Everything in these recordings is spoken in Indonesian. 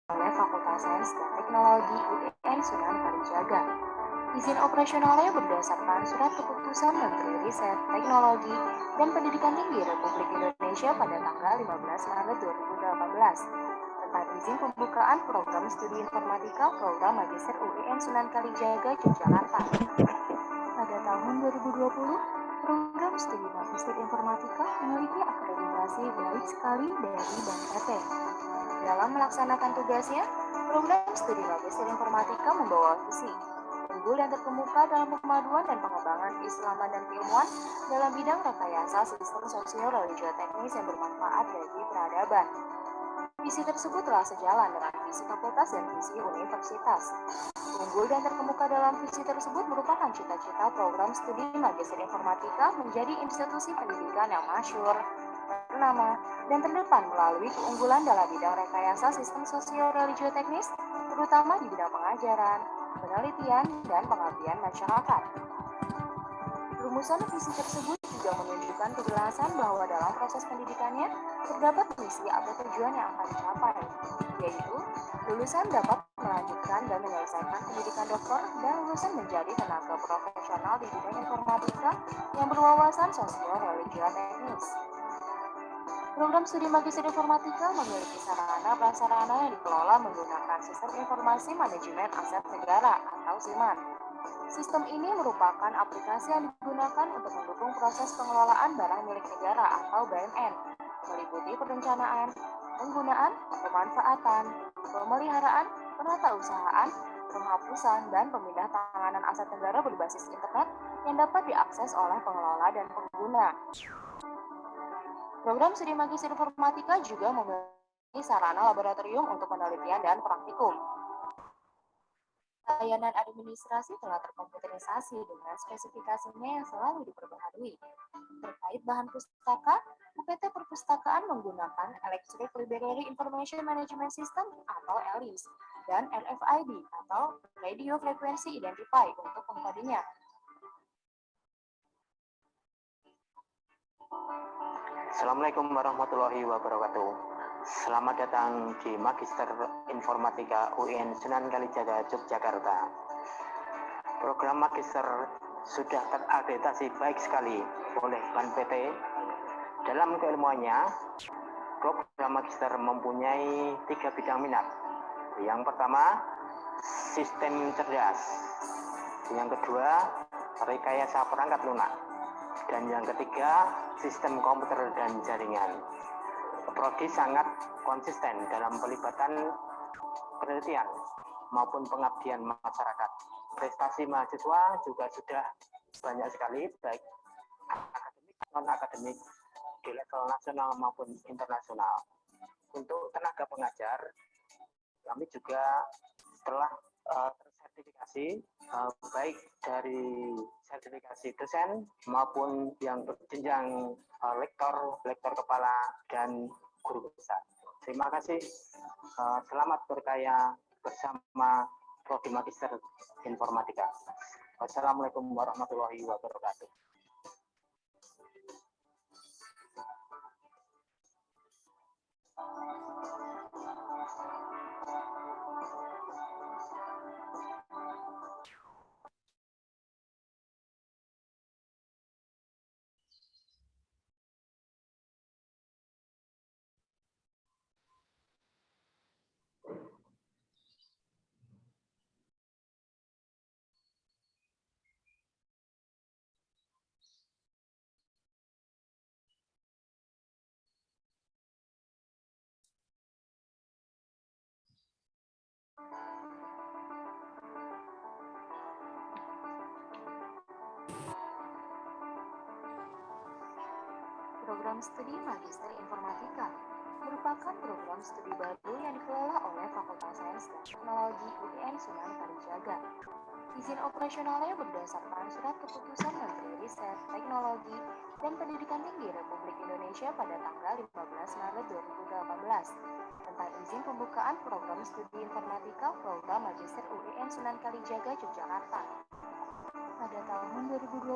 oleh Fakultas Sains dan Teknologi UIN Sunan Kalijaga. Izin operasionalnya berdasarkan Surat Keputusan Menteri Riset, Teknologi, dan Pendidikan Tinggi Republik Indonesia pada tanggal 15 Maret 2018 tentang izin pembukaan program studi informatika program Magister UIN Sunan Kalijaga, Yogyakarta. Pada tahun 2020, Program studi Magister Informatika memiliki akreditasi baik sekali dari BNPT. Dalam melaksanakan tugasnya, program studi Magister Informatika membawa visi unggul dan terkemuka dalam pemaduan dan pengembangan keislaman dan keilmuan dalam bidang rekayasa sistem sosial religio teknis yang bermanfaat bagi peradaban. Visi tersebut telah sejalan dengan visi fakultas dan visi universitas. Unggul dan terkemuka dalam visi tersebut merupakan cita-cita program studi Magister Informatika menjadi institusi pendidikan yang masyhur, ternama, dan terdepan melalui keunggulan dalam bidang rekayasa sistem sosial religio teknis, terutama di bidang pengajaran, penelitian, dan pengabdian masyarakat. Rumusan visi tersebut juga menunjukkan kejelasan bahwa dalam proses pendidikannya terdapat misi atau tujuan yang akan dicapai, yaitu lulusan dapat melanjutkan dan menyelesaikan pendidikan doktor dan lulusan menjadi tenaga profesional di bidang informatika yang berwawasan sosial religio teknis. Program studi Magister Informatika memiliki sarana prasarana yang dikelola menggunakan Sistem Informasi Manajemen Aset Negara atau SIMAN. Sistem ini merupakan aplikasi yang digunakan untuk mendukung proses pengelolaan barang milik negara atau BMN, meliputi perencanaan, penggunaan, pemanfaatan, pemeliharaan, penatausahaan, penghapusan, dan pemindah tanganan aset negara berbasis internet yang dapat diakses oleh pengelola dan pengguna. Program studi Magister Informatika juga memiliki sarana laboratorium untuk penelitian dan praktikum. Layanan administrasi telah terkomputerisasi dengan spesifikasinya yang selalu diperbaharui. Terkait bahan pustaka, UPT Perpustakaan menggunakan Electronic Library Information Management System atau ELIS dan RFID atau Radio Frequency Identify untuk pengkodenya. Assalamualaikum warahmatullahi wabarakatuh. Selamat datang di Magister Informatika UIN Sunan Kalijaga, Yogyakarta. Program Magister sudah terakreditasi baik sekali oleh BNPT. Dalam keilmuannya, program Magister mempunyai 3 bidang minat. Yang pertama, sistem cerdas. Yang kedua, rekayasa perangkat lunak. Dan yang ketiga, sistem komputer dan jaringan. Prodi sangat konsisten dalam pelibatan penelitian maupun pengabdian masyarakat. Prestasi mahasiswa juga sudah banyak sekali, baik akademik non-akademik di level nasional maupun internasional. Untuk tenaga pengajar, kami juga telah tersertifikasi baik dari sertifikasi dosen maupun yang berjenjang lektor kepala dan guru besar. Terima kasih. Selamat berkaya bersama Prodi Magister Informatika. Wassalamualaikum warahmatullahi wabarakatuh. Program studi Magister Informatika merupakan program studi baru yang dikelola oleh Fakultas Sains dan Teknologi UIN Sunan Kalijaga. Izin operasionalnya berdasarkan Surat Keputusan Menteri Riset, Teknologi, dan Pendidikan Tinggi Republik Indonesia pada tanggal 15 Maret 2018 tentang izin pembukaan program studi informatika program Magister UIN Sunan Kalijaga, Yogyakarta. Pada tahun 2020,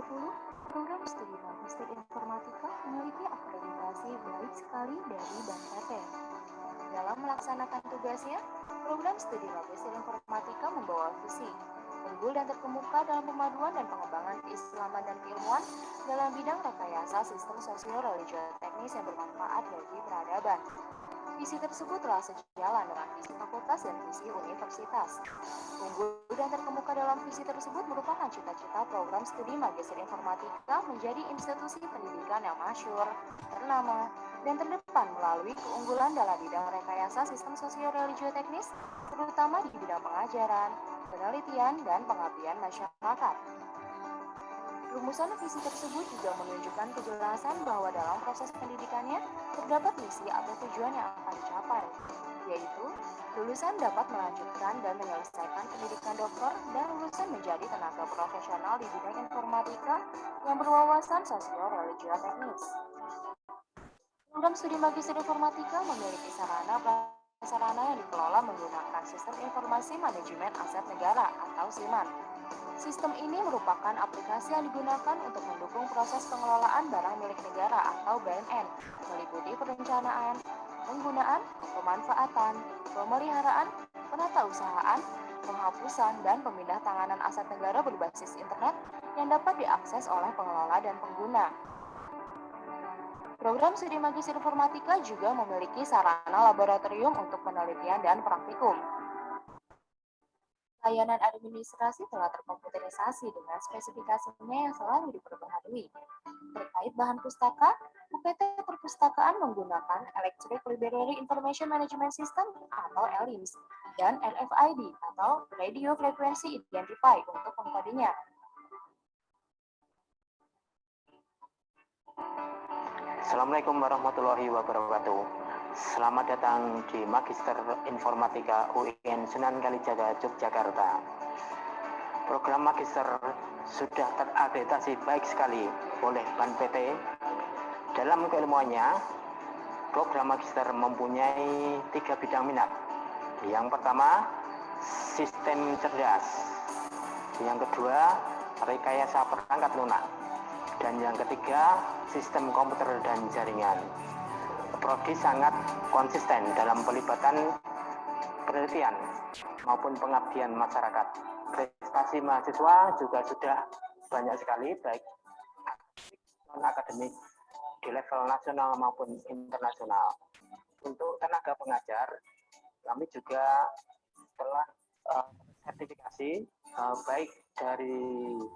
program studi Magister Informatika memiliki akreditasi baik sekali dari BNPT. Dalam melaksanakan tugasnya, program studi Magister Informatika membawa visi unggul dan terkemuka dalam pemaduan dan pengembangan keislaman dan keilmuan dalam bidang rekayasa sistem sosial religio teknis yang bermanfaat bagi peradaban. Visi tersebut telah sejalan dengan visi fakultas dan visi universitas. Unggul dan terkemuka dalam visi tersebut merupakan cita-cita program studi Magister Informatika menjadi institusi pendidikan yang masyhur, ternama, dan terdepan melalui keunggulan dalam bidang rekayasa sistem sosio-religio teknis, terutama di bidang pengajaran, penelitian, dan pengabdian masyarakat. Rumusan visi tersebut juga menunjukkan kejelasan bahwa dalam proses pendidikannya terdapat misi atau tujuan yang akan dicapai, yaitu lulusan dapat melanjutkan dan menyelesaikan pendidikan doktor dan lulusan menjadi tenaga profesional di bidang informatika yang berwawasan sosio-religio teknis. Program studi Magister Informatika memiliki sarana yang dikelola menggunakan Sistem Informasi Manajemen Aset Negara atau SIMAN. Sistem ini merupakan aplikasi yang digunakan untuk mendukung proses pengelolaan barang milik negara atau BNN, meliputi perencanaan, penggunaan, pemanfaatan, pemeliharaan, penatausahaan, penghapusan, dan pemindah tanganan aset negara berbasis internet yang dapat diakses oleh pengelola dan pengguna. Program studi Magister Informatika juga memiliki sarana laboratorium untuk penelitian dan praktikum. Layanan administrasi telah terkomputerisasi dengan spesifikasinya yang selalu diperbaharui. Terkait bahan pustaka, UPT Perpustakaan menggunakan Electric Library Information Management System atau ELIMS dan RFID atau Radio Frequency Identify untuk pengkodenya. Assalamualaikum warahmatullahi wabarakatuh. Selamat datang di Magister Informatika UIN Sunan Kalijaga, Yogyakarta. Program Magister sudah terakreditasi baik sekali oleh BAN PT. Dalam keilmuannya, program Magister mempunyai 3 bidang minat. Yang pertama, sistem cerdas. Yang kedua, rekayasa perangkat lunak. Dan yang ketiga, sistem komputer dan jaringan. Prodi sangat konsisten dalam pelibatan penelitian maupun pengabdian masyarakat. Prestasi mahasiswa juga sudah banyak sekali, baik non-akademik di level nasional maupun internasional. Untuk tenaga pengajar, kami juga telah sertifikasi baik dari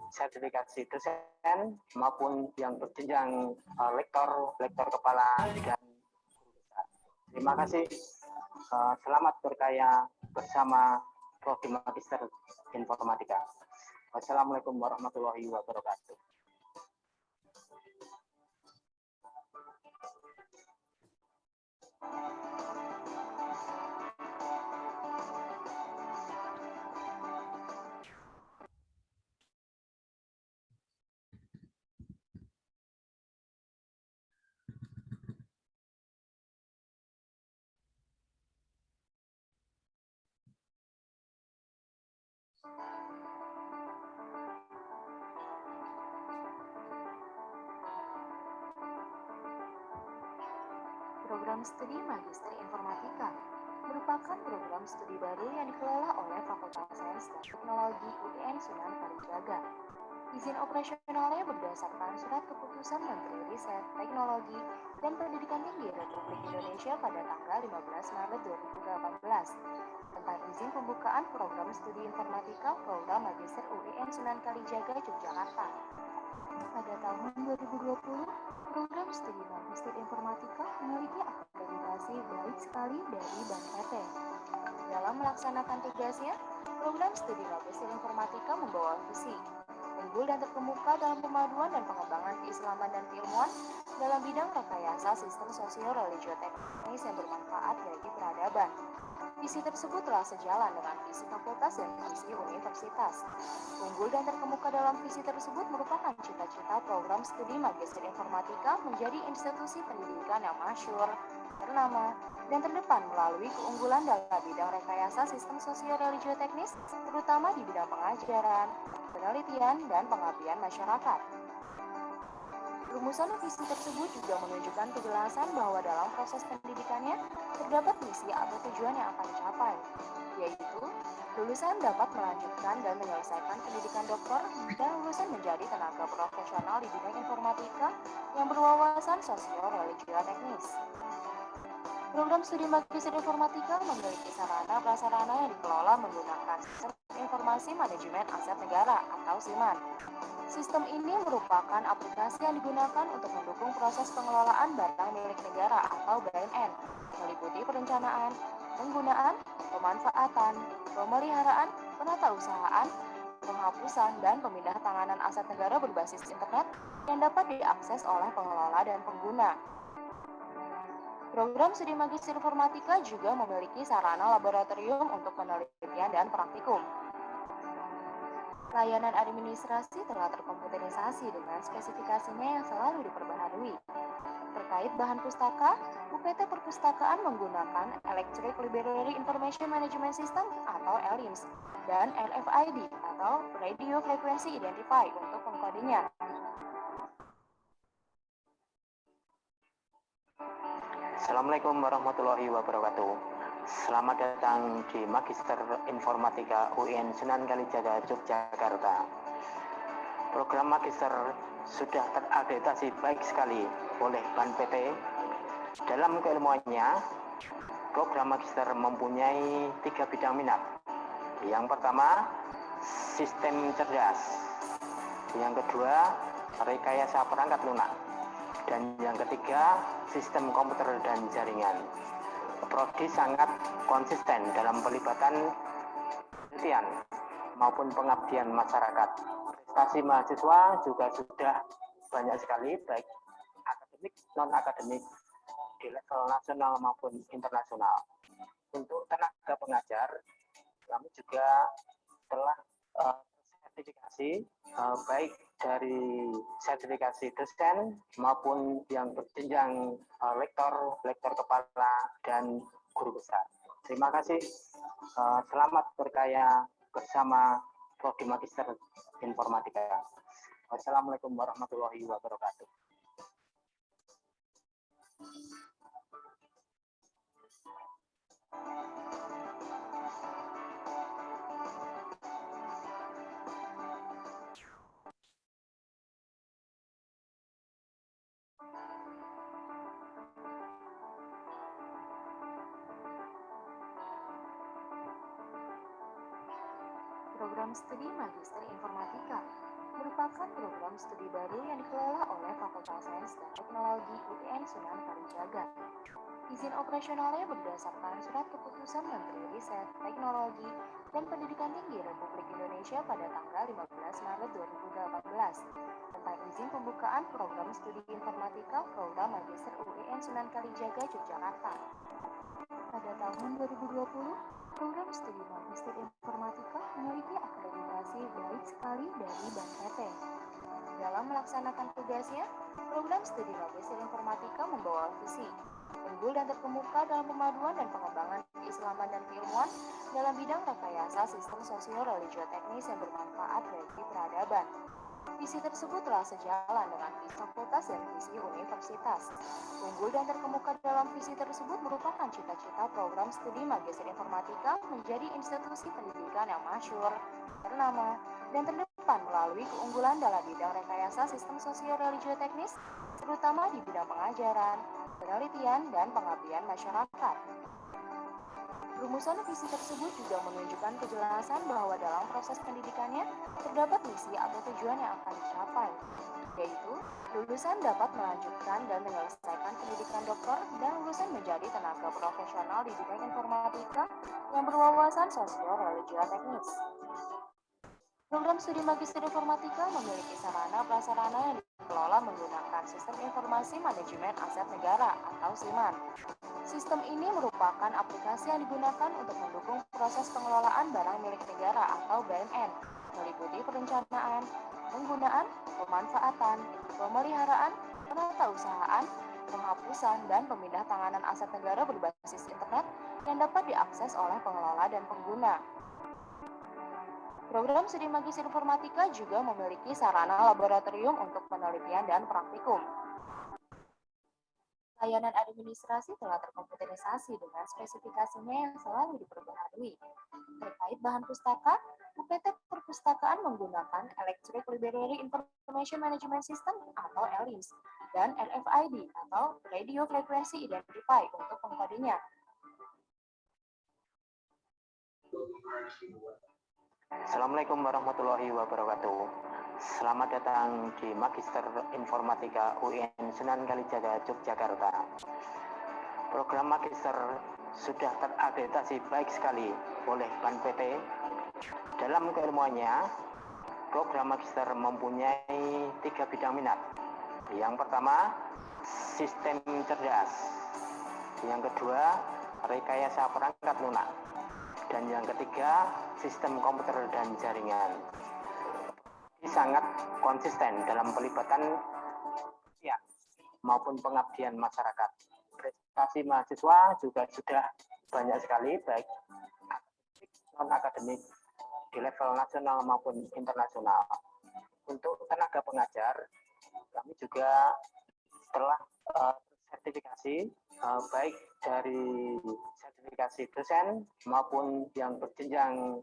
sertifikasi dosen maupun yang berjenjang lektor kepala dan terima kasih. Selamat berkarya bersama Prodi Magister Informatika. Wassalamualaikum warahmatullahi wabarakatuh. Program studi Magister Informatika merupakan program studi baru yang dikelola oleh Fakultas Sains dan Teknologi UIN Sunan Kalijaga. Izin operasionalnya berdasarkan Surat Keputusan Menteri Riset, Teknologi, dan Pendidikan Tinggi Republik Indonesia pada tanggal 15 Maret 2018 tentang izin pembukaan program studi informatika Program Magister UIN Sunan Kalijaga, Yogyakarta. Pada tahun 2020, program studi Magister Informatika memiliki akreditasi baik sekali dari BAN PT. Dalam melaksanakan tugasnya, program studi Magister Informatika membawa visi unggul dan terkemuka dalam pemaduan dan pengembangan keislaman dan keilmuan dalam bidang rekayasa sistem sosio-religio teknis yang bermanfaat bagi peradaban. Visi tersebut telah sejalan dengan visi fakultas dan visi universitas. Unggul dan terkemuka dalam visi tersebut merupakan cita-cita program studi Magister Informatika menjadi institusi pendidikan yang masyhur, ternama, dan terdepan melalui keunggulan dalam bidang rekayasa sistem sosio-religio teknis, terutama di bidang pengajaran, penelitian, dan pengabdian masyarakat. Rumusan visi tersebut juga menunjukkan kejelasan bahwa dalam proses pendidikannya terdapat misi atau tujuan yang akan dicapai, yaitu lulusan dapat melanjutkan dan menyelesaikan pendidikan doktor dan lulusan menjadi tenaga profesional di bidang informatika yang berwawasan sosio-religio teknis. Program studi magister informatika memiliki sarana prasarana yang dikelola menggunakan Sistem Informasi Manajemen Aset Negara atau SIMAN. Sistem ini merupakan aplikasi yang digunakan untuk mendukung proses pengelolaan barang milik negara atau BMN, meliputi perencanaan, penggunaan, pemanfaatan, pemeliharaan, penatausahaan, penghapusan, dan pemindah tanganan aset negara berbasis internet yang dapat diakses oleh pengelola dan pengguna. Program studi magister informatika juga memiliki sarana laboratorium untuk penelitian dan praktikum. Layanan administrasi telah terkomputerisasi dengan spesifikasinya yang selalu diperbaharui. Terkait bahan pustaka, UPT Perpustakaan menggunakan Electric Library Information Management System atau ELIMS dan RFID atau Radio Frequency Identify untuk pengkodenya. Assalamualaikum warahmatullahi wabarakatuh. Selamat datang di Magister Informatika UIN Sunan Kalijaga, Yogyakarta. Program Magister sudah terakreditasi baik sekali oleh BAN PT. Dalam keilmuannya, program Magister mempunyai 3 bidang minat. Yang pertama, sistem cerdas. Yang kedua, rekayasa perangkat lunak. Dan yang ketiga, sistem komputer dan jaringan. Prodi sangat konsisten dalam pelibatan penelitian maupun pengabdian masyarakat. Prestasi mahasiswa juga sudah banyak sekali, baik akademik, non-akademik, di level nasional maupun internasional. Untuk tenaga pengajar, kami juga telah sertifikasi, baik dari sertifikasi dosen maupun yang berjenjang lektor kepala dan guru besar. Terima kasih. Selamat berkarya bersama Prodi Magister Informatika. Wassalamualaikum warahmatullahi wabarakatuh. Program Studi Magister Informatika merupakan program studi baru yang dikelola oleh Fakultas Sains dan Teknologi UIN Sunan Kalijaga. Izin operasionalnya berdasarkan Surat Keputusan Menteri Riset, Teknologi, dan Pendidikan Tinggi Republik Indonesia pada tanggal 15 Maret 2018 tentang izin pembukaan program studi informatika program Magister UIN Sunan Kalijaga, Yogyakarta. Pada tahun 2020, program studi Magister Informatika memiliki akreditasi baik sekali dari BAN PT. Dalam melaksanakan tugasnya, program studi Magister Informatika membawa visi unggul dan terkemuka dalam pemaduan dan pengembangan keislaman dan keilmuan dalam bidang rekayasa sistem sosio-religio-teknis yang bermanfaat bagi peradaban. Visi tersebut telah sejalan dengan visi fakultas dan visi universitas. Unggul dan terkemuka dalam visi tersebut merupakan cita-cita program studi Magister Informatika menjadi institusi pendidikan yang masyhur, ternama, dan terdepan melalui keunggulan dalam bidang rekayasa sistem sosio-religio-teknis, terutama di bidang pengajaran, penelitian, dan pengabdian masyarakat. Rumusan visi tersebut juga menunjukkan kejelasan bahwa dalam proses pendidikannya terdapat misi atau tujuan yang akan dicapai, yaitu lulusan dapat melanjutkan dan menyelesaikan pendidikan doktor dan lulusan menjadi tenaga profesional di bidang informatika yang berwawasan sosio-religio-teknis. Program studi Magister Informatika memiliki sarana prasarana yang dikelola menggunakan Sistem Informasi Manajemen Aset Negara atau SIMAN. Sistem ini merupakan aplikasi yang digunakan untuk mendukung proses pengelolaan barang milik negara atau BMN, meliputi perencanaan, penggunaan, pemanfaatan, pemeliharaan, penatausahaan, penghapusan, dan pemindah tanganan aset negara berbasis internet yang dapat diakses oleh pengelola dan pengguna. Program studi Magister Informatika juga memiliki sarana laboratorium untuk penelitian dan praktikum. Layanan administrasi telah terkomputerisasi dengan spesifikasinya yang selalu diperbaharui. Terkait bahan pustaka, UPT Perpustakaan menggunakan Electric Library Information Management System atau ELIMS dan RFID atau Radio Frequency Identify untuk mengkodenya. Assalamualaikum warahmatullahi wabarakatuh. Selamat datang di Magister Informatika UIN Sunan Kalijaga, Yogyakarta. Program Magister sudah terakreditasi baik sekali oleh BAN-PT. Dalam keilmuannya, program Magister mempunyai 3 bidang minat. Yang pertama, sistem cerdas. Yang kedua, rekayasa perangkat lunak. Dan yang ketiga, sistem komputer dan jaringan. Ini sangat konsisten dalam pelibatan maupun pengabdian masyarakat. Prestasi mahasiswa juga sudah banyak sekali, baik akademik, non-akademik, di level nasional maupun internasional. Untuk tenaga pengajar, kami juga telah sertifikasi, baik dari sertifikasi dosen maupun yang berjenjang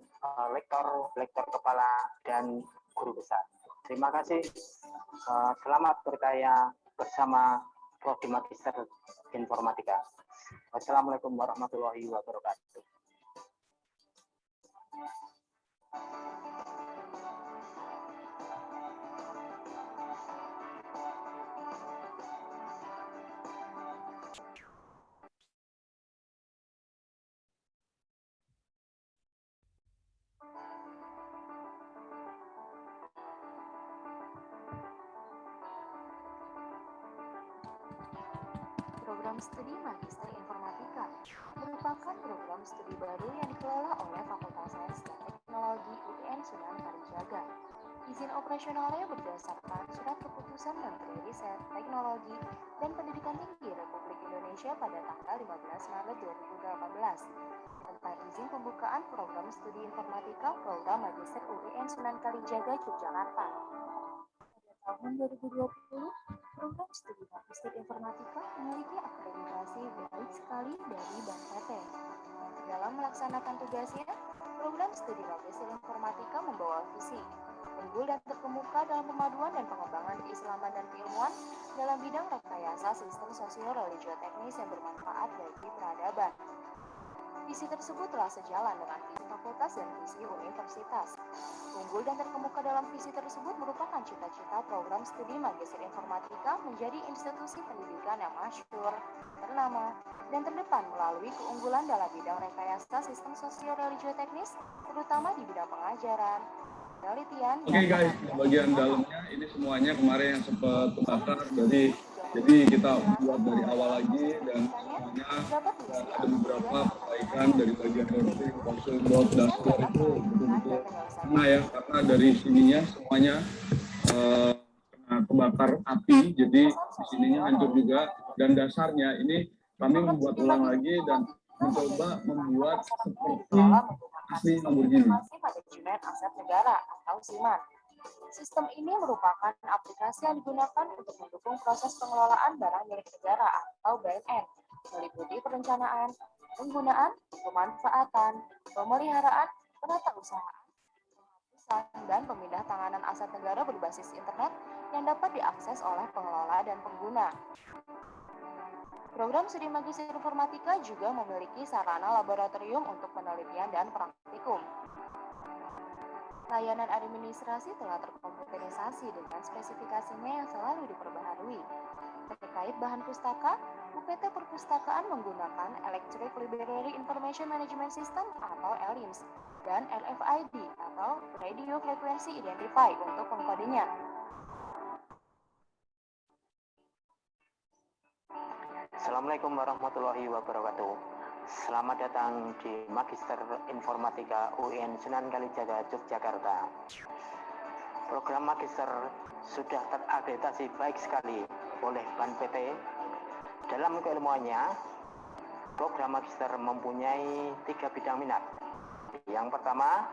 lektor kepala dan guru besar. Terima kasih. Selamat berkarya bersama Prodi Magister Informatika. Wassalamualaikum warahmatullahi wabarakatuh. Program Studi Magister Informatika merupakan program studi baru yang dikelola oleh Fakultas Sains dan Teknologi UIN Sunan Kalijaga. Izin operasionalnya berdasarkan Surat Keputusan Menteri Riset, Teknologi, dan Pendidikan Tinggi Republik Indonesia pada tanggal 15 Maret 2018 tentang izin pembukaan program studi informatika program Magister UIN Sunan Kalijaga, Yogyakarta. Pada tahun 2020, program studi Magister Informatika memiliki akreditasi baik sekali dari BAN-PT. Dalam melaksanakan tugasnya, program studi Magister Informatika membawa visi unggul dan terkemuka dalam pemaduan dan pengembangan keislaman dan keilmuan dalam bidang rekayasa sistem sosio-religio-teknis yang bermanfaat bagi peradaban. Visi tersebut telah sejalan dengan visi fakultas dan visi universitas. Unggul dan terkemuka dalam visi tersebut merupakan cita-cita program studi Magister Informatika menjadi institusi pendidikan yang masyhur, ternama, dan terdepan melalui keunggulan dalam bidang rekayasa sistem sosio-religio-teknis, terutama di bidang pengajaran, penelitian. Oke guys, bagian dalamnya ini semuanya kemarin yang sempat terbakar, jadi kita buat dari awal lagi dan semuanya ada beberapa perbaikan dari bagian routing, box, dashboard itu betul-betul kena ya, karena dari sininya semuanya kena kebakar api, jadi di sininya hancur juga, dan dasarnya ini kami membuat ulang lagi dan mencoba membuat seperti asli Lamborghini. Manajemen Aset Negara atau SIMAN. Sistem ini merupakan aplikasi yang digunakan untuk mendukung proses pengelolaan barang milik negara atau BNN, meliputi perencanaan, penggunaan, pemanfaatan, pemeliharaan, penatausahaan, penghapusan, dan pemindah tanganan aset negara berbasis internet yang dapat diakses oleh pengelola dan pengguna. Program studi Magister Informatika juga memiliki sarana laboratorium untuk penelitian dan praktikum. Layanan administrasi telah terkomputerisasi dengan spesifikasinya yang selalu diperbaharui. Terkait bahan pustaka, UPT Perpustakaan menggunakan Electric Library Information Management System atau ELIMS dan RFID atau Radio Frequency Identify untuk pengkodenya. Assalamualaikum warahmatullahi wabarakatuh. Selamat datang di Magister Informatika UIN Sunan Kalijaga, Yogyakarta. Program Magister sudah terakreditasi baik sekali oleh BAN-PT. Dalam keilmuannya, program Magister mempunyai 3 bidang minat. Yang pertama,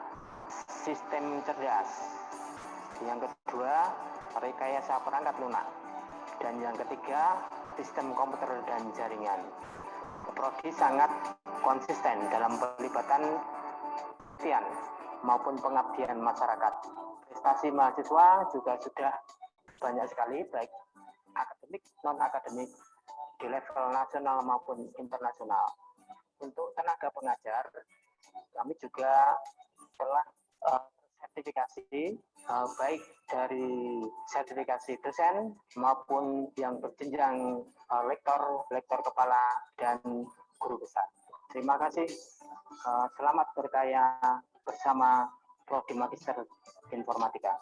sistem cerdas. Yang kedua, rekayasa perangkat lunak. Dan yang ketiga, sistem komputer dan jaringan. Prodi sangat konsisten dalam pelibatan maupun pengabdian masyarakat. Prestasi mahasiswa juga sudah banyak sekali, baik akademik, non-akademik, di level nasional maupun internasional. Untuk tenaga pengajar, kami juga telah sertifikasi baik dari sertifikasi dosen maupun yang berjenjang lektor kepala dan guru besar. Terima kasih. Selamat berkarya bersama Prodi Magister Informatika.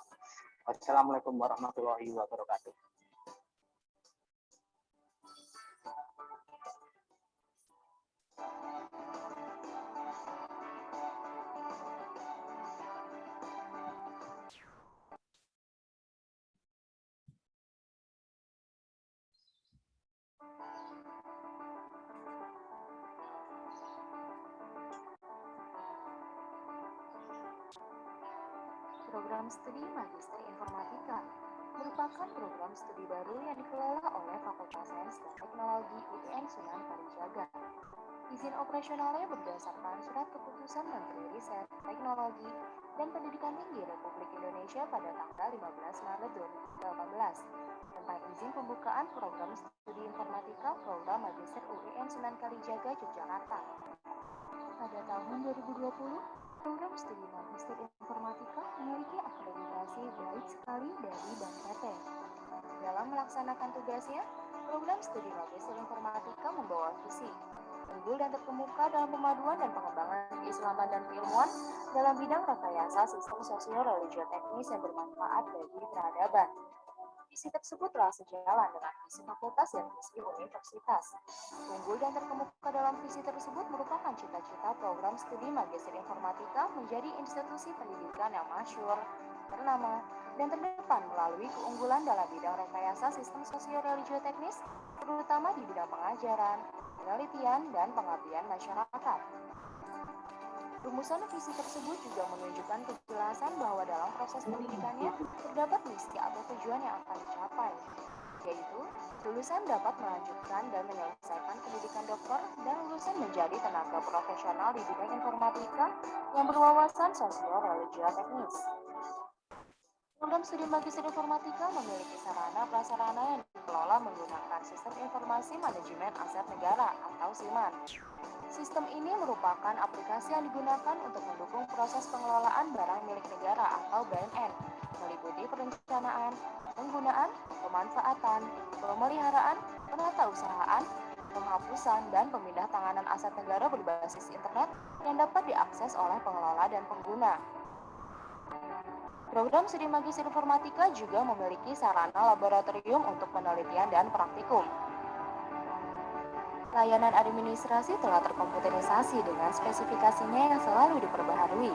Wassalamualaikum warahmatullahi wabarakatuh. Program Studi Magister Informatika merupakan program studi baru yang dikelola oleh Fakultas Sains dan Teknologi UIN Sunan Kalijaga. Izin operasionalnya berdasarkan Surat Keputusan Menteri Riset, Teknologi, dan Pendidikan Tinggi Republik Indonesia pada tanggal 15 Maret 2018 tentang izin pembukaan program studi informatika program Magister UIN Sunan Kalijaga, Yogyakarta. Pada tahun 2020, program studi Magister Informatika memiliki akreditasi baik sekali dari BNPT. Dalam melaksanakan tugasnya, program studi Magister Informatika membawa visi unggul dan terkemuka dalam pemaduan dan pengembangan keislaman dan keilmuan dalam bidang rekayasa sistem sosio-religio-teknis yang bermanfaat bagi peradaban. Visi tersebut telah sejalan dengan visi fakultas dan visi universitas. Unggul dan terkemuka dalam visi tersebut merupakan cita-cita program studi Magister Informatika menjadi institusi pendidikan yang masyhur, ternama, dan terdepan melalui keunggulan dalam bidang rekayasa sistem sosio-religio-teknis, terutama di bidang pengajaran, penelitian, dan pengabdian masyarakat. Rumusan visi tersebut juga menunjukkan kejelasan bahwa dalam proses pendidikannya terdapat misi atau tujuan yang akan dicapai, yaitu lulusan dapat melanjutkan dan menyelesaikan pendidikan doktor dan lulusan menjadi tenaga profesional di bidang informatika yang berwawasan sosio-religio-teknis. Program studi Magister Informatika memiliki sarana prasarana yang dikelola menggunakan Sistem Informasi Manajemen Aset Negara atau SIMAN. Sistem ini merupakan aplikasi yang digunakan untuk mendukung proses pengelolaan barang milik negara atau BNN, meliputi perencanaan, penggunaan, pemanfaatan, pemeliharaan, penatausahaan, penghapusan, dan pemindah tanganan aset negara berbasis internet yang dapat diakses oleh pengelola dan pengguna. Program studi Magister Informatika juga memiliki sarana laboratorium untuk penelitian dan praktikum. Layanan administrasi telah terkomputerisasi dengan spesifikasinya yang selalu diperbaharui.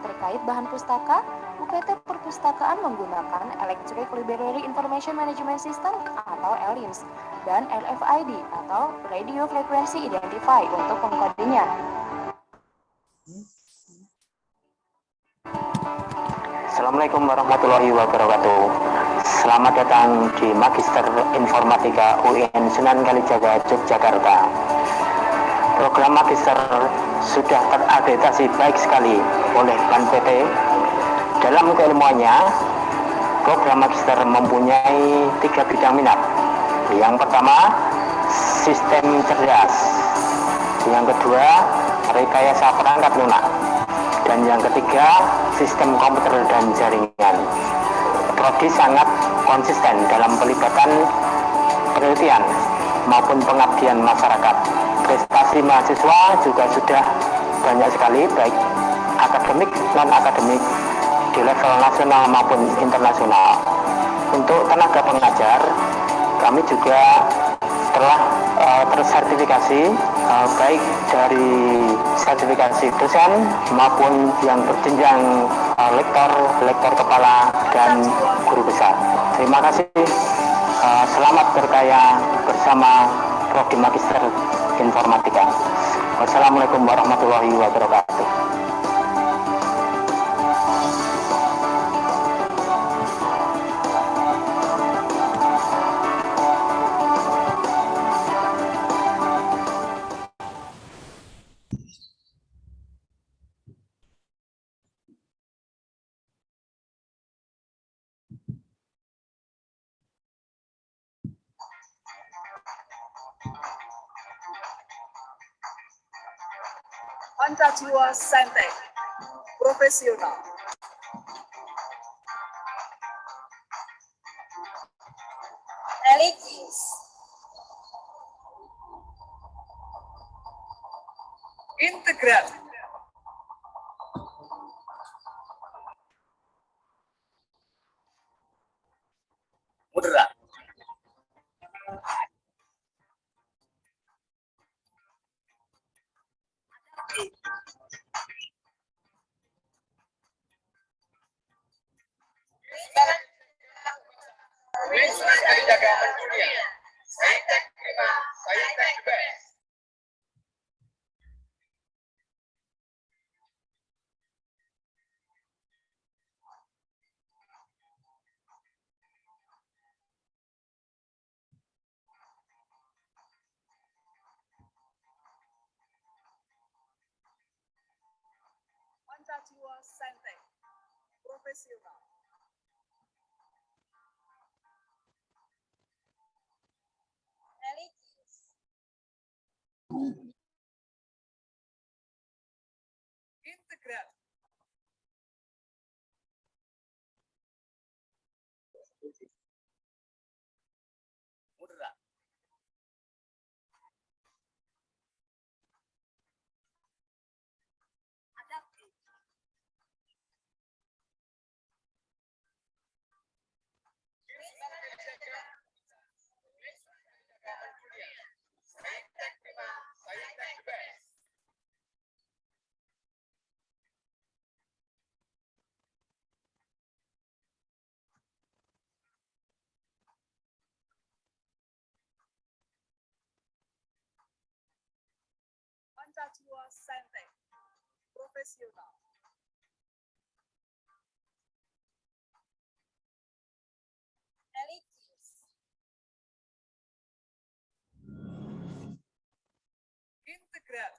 Terkait bahan pustaka, UPT Perpustakaan menggunakan Electric Library Information Management System atau ELIMS dan RFID atau Radio Frequency Identify untuk pengkodenya. Assalamualaikum warahmatullahi wabarakatuh. Selamat datang di Magister Informatika UIN Sunan Kalijaga, Yogyakarta. Program Magister sudah terakreditasi baik sekali oleh BNPT. Dalam keilmuannya, program Magister mempunyai 3 bidang minat. Yang pertama, sistem cerdas. Yang kedua, rekayasa perangkat lunak. Dan yang ketiga, sistem komputer dan jaringan. Prodi sangat konsisten dalam pelibatan penelitian maupun pengabdian masyarakat. Prestasi mahasiswa juga sudah banyak sekali, baik akademik, non-akademik, di level nasional maupun internasional. Untuk tenaga pengajar, kami juga telah tersertifikasi baik dari sertifikasi dosen maupun yang berjenjang lektor kepala dan guru besar. Terima kasih. Selamat berkarya bersama Prodi Magister Informatika. Wassalamualaikum warahmatullahi wabarakatuh. Pancasila Saintek Profesional. Religius. Integral. Moderat. Wisman dari jaga mendunia. Saintek prima, Saintek best. Pancasila Saintek Profesional. Religius. Integral. Moderat. Adaptif. Saintek prima, Saintek best. Pancasila Saintek Profesional. Religius. Integral.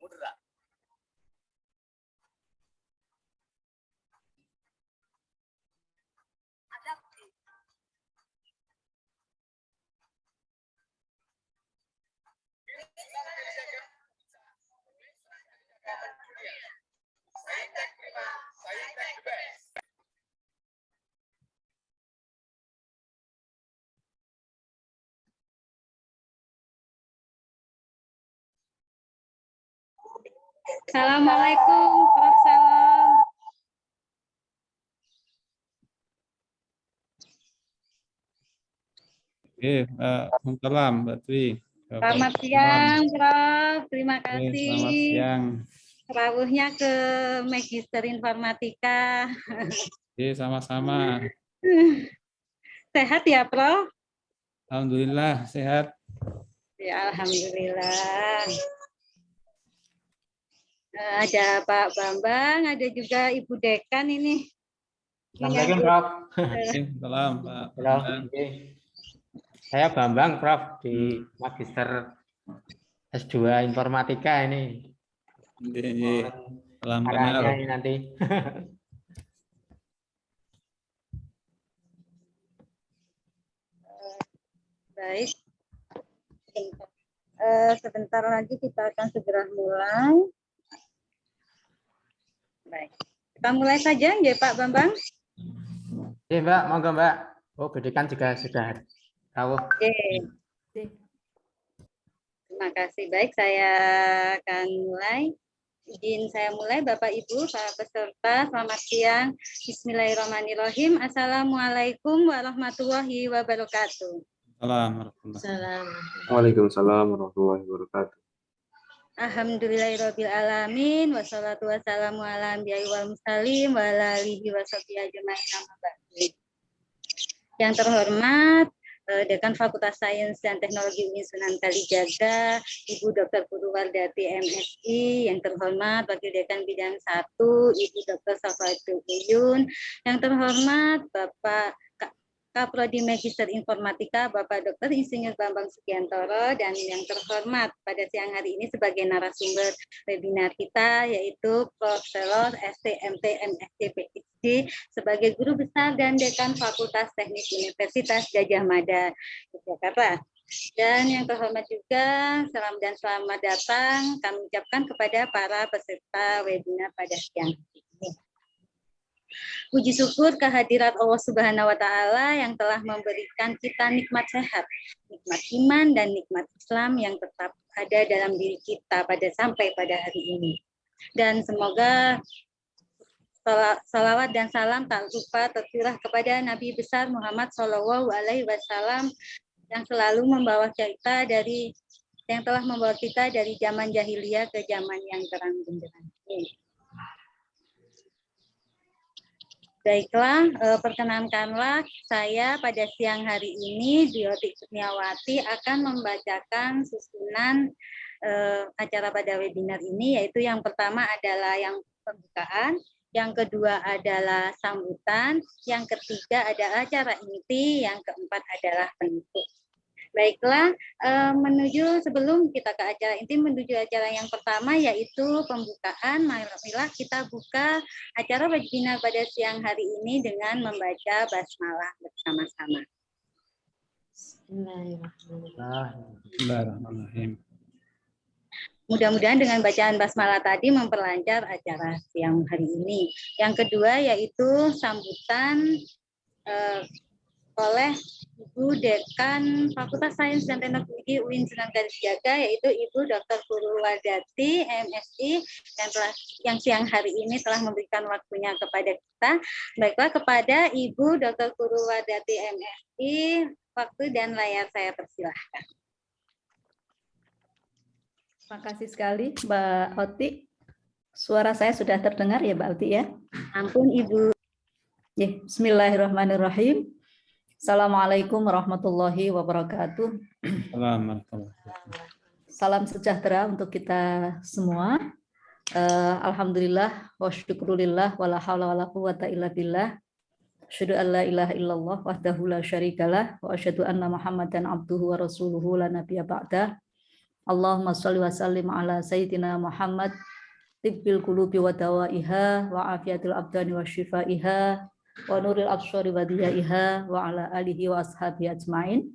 Moderat. Adaptif. Saintek prima, Saintek best. Assalamualaikum, Prof. Salam. Salam, Mbak Dwi. Selamat siang, Prof. Terima kasih. Selamat siang. Rawuhnya ke Magister Informatika. Sama-sama. Sehat ya, Prof? Alhamdulillah sehat. Ya, alhamdulillah. Ada Pak Bambang, ada juga Ibu Dekan ini. Assalamualaikum, Prof. Salam, Pak. Prof. Saya Bambang, Prof, di Magister S2 Informatika ini. Salam Arahannya kenal. ini nanti. Baik. Sebentar lagi kita akan segera mulai. Baik. Kita mulai saja ya Pak Bambang. Oke, Mbak, monggo, Mbak. Oh, Bedekan juga sudah tahu. Oke. Terima kasih. Baik, saya akan mulai. Izin saya mulai, Bapak Ibu, para peserta, selamat siang. Bismillahirrahmanirrahim. Assalamualaikum warahmatullahi wabarakatuh. Waalaikumsalam warahmatullahi wabarakatuh. Alhamdulillahirabbil alamin wassalatu wassalamu ala anbiya'i wal mursalin wa ala alihi washabihi ajmain amma ba'du. Yang terhormat Dekan Fakultas Sains dan Teknologi UIN Sunan Kalijaga, Ibu Dr. Purwardati MSI, yang terhormat Wakil Dekan Bidang 1, Ibu Dr. Safatul Uyun, yang terhormat Bapak Kaprodi Magister Informatika, Bapak Dr. Insinyur Bambang Sugiantoro, dan yang terhormat pada siang hari ini sebagai narasumber webinar kita, yaitu Prof. STMT MSc sebagai Guru Besar dan Dekan Fakultas Teknik Universitas Gadjah Mada, Yogyakarta. Dan yang terhormat juga, salam dan selamat datang kami ucapkan kepada para peserta webinar pada siang ini. Puji syukur kehadirat Allah Subhanahu wa Ta'ala yang telah memberikan kita nikmat sehat, nikmat iman, dan nikmat Islam yang tetap ada dalam diri kita sampai pada hari ini. Dan semoga salawat dan salam tak lupa tercurah kepada Nabi besar Muhammad SAW yang selalu membawa kita yang telah membawa kita dari zaman jahiliyah ke zaman yang terang benderang ini. Baiklah, perkenankanlah saya pada siang hari ini, Diotik Kurniawati, akan membacakan susunan acara pada webinar ini, yaitu yang pertama adalah yang pembukaan, yang kedua adalah sambutan, yang ketiga ada acara inti, yang keempat adalah penutup. Baiklah, sebelum kita ke acara inti, menuju acara yang pertama yaitu pembukaan. Marilah kita buka acara webinar pada siang hari ini dengan membaca basmalah bersama-sama. Bismillahirrahmanirrahim. Mudah-mudahan dengan bacaan basmalah tadi memperlancar acara siang hari ini. Yang kedua yaitu sambutan oleh Ibu Dekan Fakultas Sains dan Teknologi UIN Sunan Kalijaga, yaitu Ibu Dr. Purwardati, MSI, yang siang hari ini telah memberikan waktunya kepada kita. Baiklah, kepada Ibu Dr. Purwardati, MSI, waktu dan layar saya persilahkan. Terima kasih sekali Mbak Oti. Suara saya sudah terdengar ya Mbak Oti ya? Ampun Ibu. Bismillahirrahmanirrahim. Assalamualaikum warahmatullahi wabarakatuh. Salam sejahtera untuk kita semua. Alhamdulillah wa syukrulillah wa la haula wa la quwwata illa billah. Asyhadu an la ilaha illallah wahdahu la syarikalah wa asyhadu anna Muhammadan abduhu wa rasuluhu la nabiyya ba'dah. Allahumma shalli wa sallim ala sayyidina Muhammad tibbil qulubi wa dawaiha wa afiyatil abdani wa shifaiha wa nuril absyari wa diyaiha wa ala alihi wa ashabi ajmain.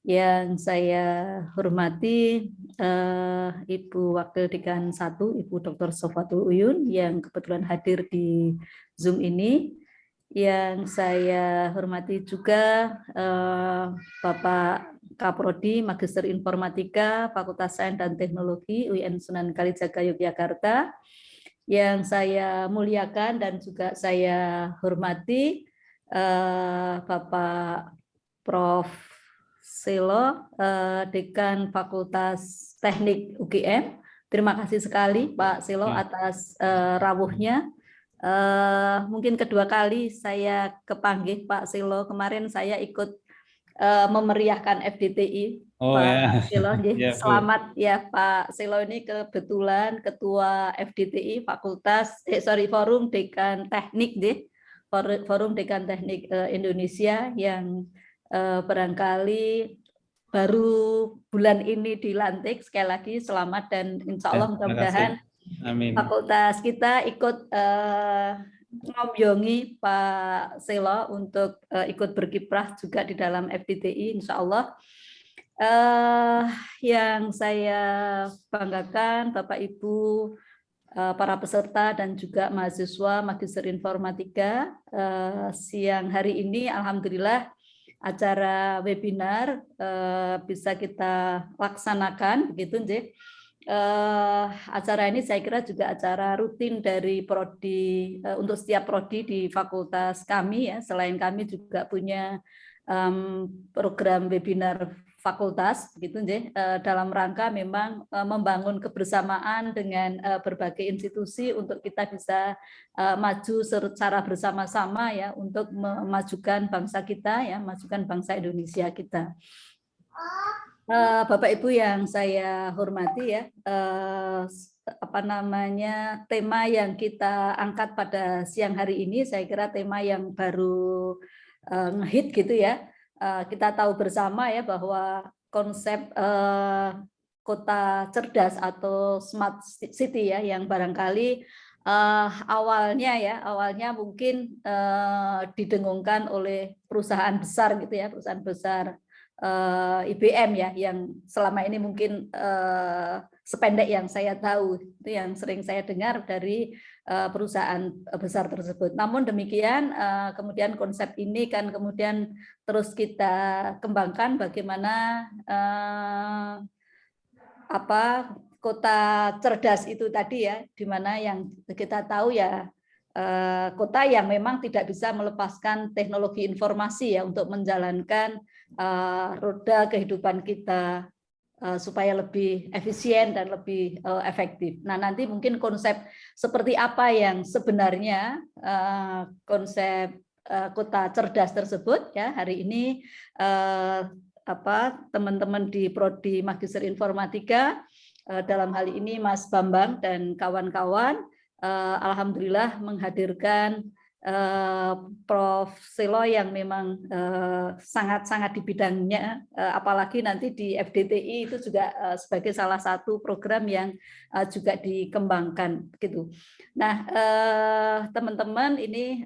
Yang saya hormati Ibu Wakil Dekan 1, Ibu Dr. Sofatul Uyun yang kebetulan hadir di Zoom ini. Yang saya hormati juga Bapak Kaprodi Magister Informatika Fakultas Sains dan Teknologi UIN Sunan Kalijaga Yogyakarta. Yang saya muliakan dan juga saya hormati Bapak Prof. Selo, Dekan Fakultas Teknik UGM. Terima kasih sekali Pak Selo atas rawuhnya. Mungkin kedua kali saya kepanggih Pak Selo. Kemarin saya ikut memeriahkan FDTI. Pak Selo, ya, selamat ya Pak Selo, ini kebetulan Ketua FDTI Forum Dekan Teknik Forum Dekan Teknik Indonesia yang barangkali baru bulan ini dilantik. Sekali lagi selamat dan insya Allah mudah-mudahan fakultas kita ikut ngobyongi Pak Selo untuk ikut berkiprah juga di dalam FDTI insya Allah. Yang saya banggakan Bapak Ibu, para peserta dan juga mahasiswa Magister Informatika, siang hari ini alhamdulillah acara webinar bisa kita laksanakan begitu nggih. Acara ini saya kira juga acara rutin dari prodi, untuk setiap prodi di fakultas kami ya. Selain kami juga punya program webinar fakultas begitu nggih, dalam rangka memang membangun kebersamaan dengan berbagai institusi untuk kita bisa maju secara bersama-sama ya untuk memajukan bangsa kita ya, memajukan bangsa Indonesia kita. Bapak Ibu yang saya hormati ya, tema yang kita angkat pada siang hari ini saya kira tema yang baru ngehit gitu ya. Kita tahu bersama ya bahwa konsep kota cerdas atau smart city ya yang barangkali awalnya mungkin didengungkan oleh perusahaan besar gitu ya, perusahaan besar IBM ya, yang selama ini mungkin sependek yang saya tahu itu yang sering saya dengar dari perusahaan besar tersebut. Namun demikian kemudian konsep ini kan kemudian terus kita kembangkan bagaimana kota cerdas itu tadi ya, di mana yang kita tahu ya kota yang memang tidak bisa melepaskan teknologi informasi ya untuk menjalankan roda kehidupan kita supaya lebih efisien dan lebih efektif. Nah, nanti mungkin konsep seperti apa yang sebenarnya konsep kota cerdas tersebut ya, hari ini teman-teman di Prodi Magister Informatika dalam hal ini Mas Bambang dan kawan-kawan alhamdulillah menghadirkan Prof. Selo yang memang sangat-sangat di bidangnya, apalagi nanti di FDTI itu juga sebagai salah satu program yang juga dikembangkan gitu. Nah, teman-teman ini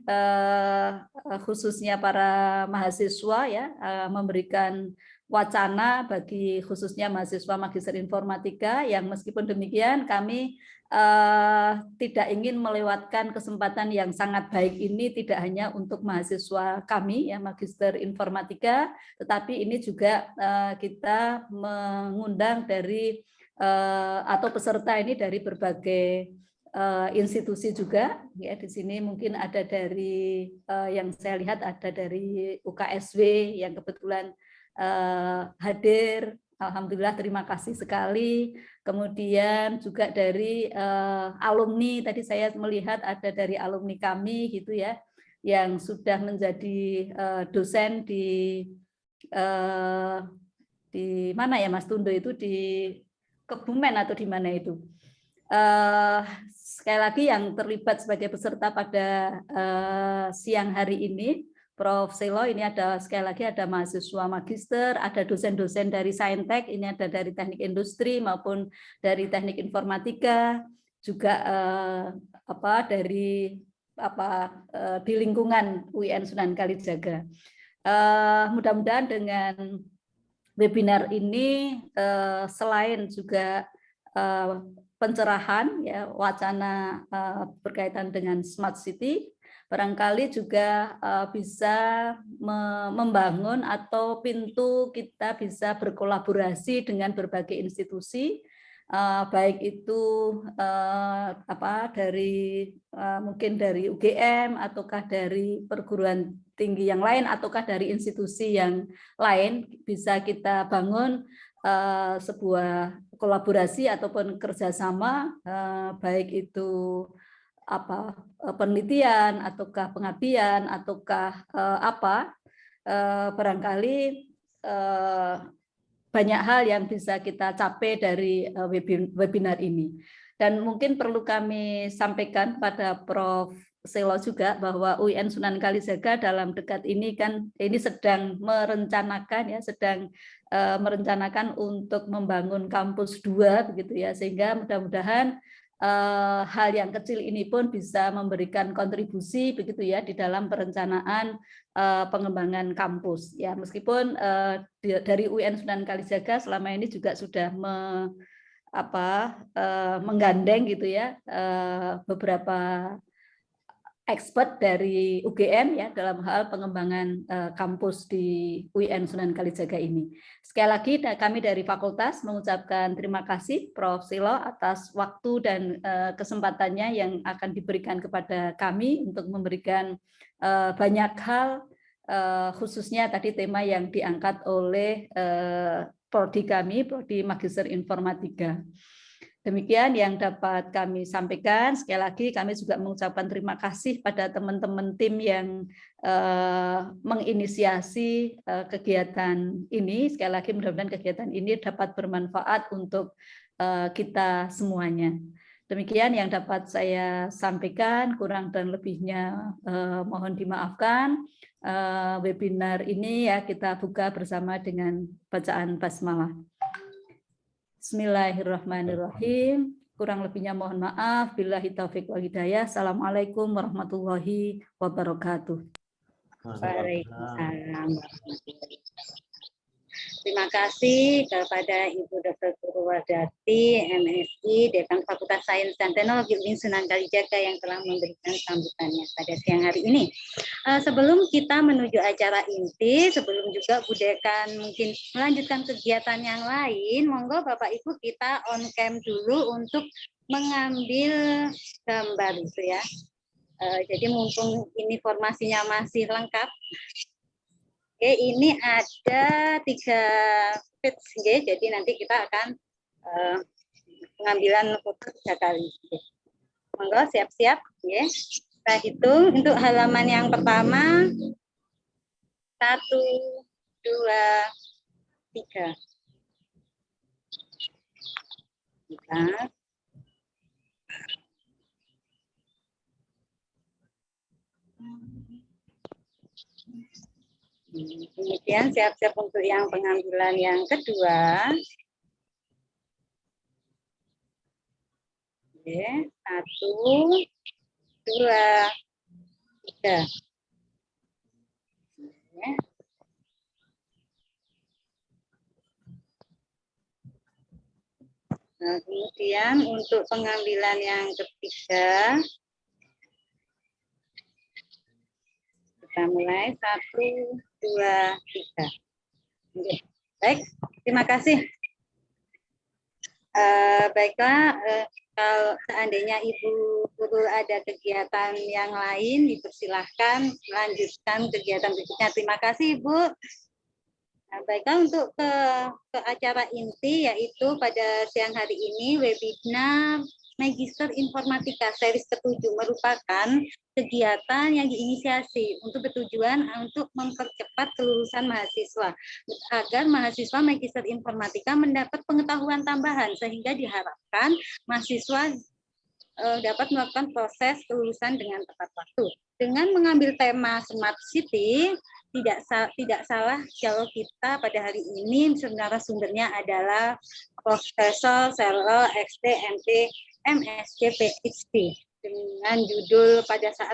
khususnya para mahasiswa ya memberikan wacana bagi khususnya mahasiswa Magister Informatika yang meskipun demikian kami tidak ingin melewatkan kesempatan yang sangat baik ini tidak hanya untuk mahasiswa kami ya Magister Informatika, tetapi ini juga kita mengundang dari atau peserta ini dari berbagai institusi juga ya. Di sini mungkin ada dari yang saya lihat ada dari UKSW yang kebetulan hadir. Alhamdulillah, terima kasih sekali. Kemudian juga dari alumni, tadi saya melihat ada dari alumni kami gitu ya, yang sudah menjadi dosen di mana ya Mas Tundo itu, di Kebumen atau di mana itu. Sekali lagi yang terlibat sebagai peserta pada siang hari ini, Prof. Selo, ini ada sekali lagi ada mahasiswa magister, ada dosen-dosen dari Saintek, ini ada dari teknik industri maupun dari teknik informatika, juga dari di lingkungan UIN Sunan Kalijaga. Mudah-mudahan dengan webinar ini selain juga pencerahan ya wacana berkaitan dengan smart city, barangkali juga bisa membangun atau pintu kita bisa berkolaborasi dengan berbagai institusi, baik itu dari mungkin dari UGM ataukah dari perguruan tinggi yang lain ataukah dari institusi yang lain, bisa kita bangun sebuah kolaborasi ataupun kerjasama, baik itu penelitian ataukah pengabdian ataukah barangkali banyak hal yang bisa kita capai dari webinar ini. Dan mungkin perlu kami sampaikan pada Prof. Selo juga bahwa UIN Sunan Kalijaga dalam dekat ini kan ini sedang merencanakan ya, merencanakan untuk membangun kampus 2 begitu ya, sehingga mudah-mudahan hal yang kecil ini pun bisa memberikan kontribusi begitu ya di dalam perencanaan pengembangan kampus ya, meskipun dari UIN Sunan Kalijaga selama ini juga sudah menggandeng gitu ya beberapa expert dari UGM ya dalam hal pengembangan kampus di UIN Sunan Kalijaga ini. Sekali lagi kami dari fakultas mengucapkan terima kasih Prof. Selo atas waktu dan kesempatannya yang akan diberikan kepada kami untuk memberikan banyak hal, khususnya tadi tema yang diangkat oleh prodi kami, Prodi Magister Informatika. Demikian yang dapat kami sampaikan. Sekali lagi kami juga mengucapkan terima kasih pada teman-teman tim yang menginisiasi kegiatan ini. Sekali lagi mudah-mudahan kegiatan ini dapat bermanfaat untuk kita semuanya. Demikian yang dapat saya sampaikan, kurang dan lebihnya mohon dimaafkan. Webinar ini ya kita buka bersama dengan bacaan basmalah. Bismillahirrahmanirrahim. Kurang lebihnya mohon maaf. Billahi taufiq wal hidayah. Assalamualaikum warahmatullahi wabarakatuh. Waalaikumsalam. Terima kasih kepada Ibu Dr. Purwadati, MSI, Dekan Fakultas Sains dan Teknologi UIN Sunan Kalijaga yang telah memberikan sambutannya pada siang hari ini. Sebelum kita menuju acara inti, sebelum juga Bu Dekan mungkin melanjutkan kegiatan yang lain, monggo Bapak Ibu kita on cam dulu untuk mengambil gambar itu ya. Jadi mumpung ini formasinya masih lengkap. Oke, ini ada 3 page, jadi nanti kita akan pengambilan foto 3 kali. Monggo siap-siap, ya. Kita hitung untuk halaman yang pertama 1, 2, 3. Kita kemudian siap-siap untuk yang pengambilan yang kedua. Oke, 1, 2, 3. Oke. Nah, kemudian untuk pengambilan yang ketiga, kita mulai 1, 2, 3. Oke. Baik, terima kasih. Baiklah, kalau seandainya Ibu Guru ada kegiatan yang lain, dipersilahkan melanjutkan kegiatan berikutnya. Terima kasih, Ibu. Nah, baiklah, untuk ke acara inti, yaitu pada siang hari ini, webinar Magister Informatika series ke-7 merupakan kegiatan yang diinisiasi untuk bertujuan untuk mempercepat kelulusan mahasiswa agar mahasiswa Magister Informatika mendapat pengetahuan tambahan sehingga diharapkan mahasiswa dapat melakukan proses kelulusan dengan tepat waktu. Dengan mengambil tema Smart City, tidak salah kalau kita pada hari ini sebenarnya sumbernya adalah Profesor Serlo XT MT MSc PhD dengan judul pada saat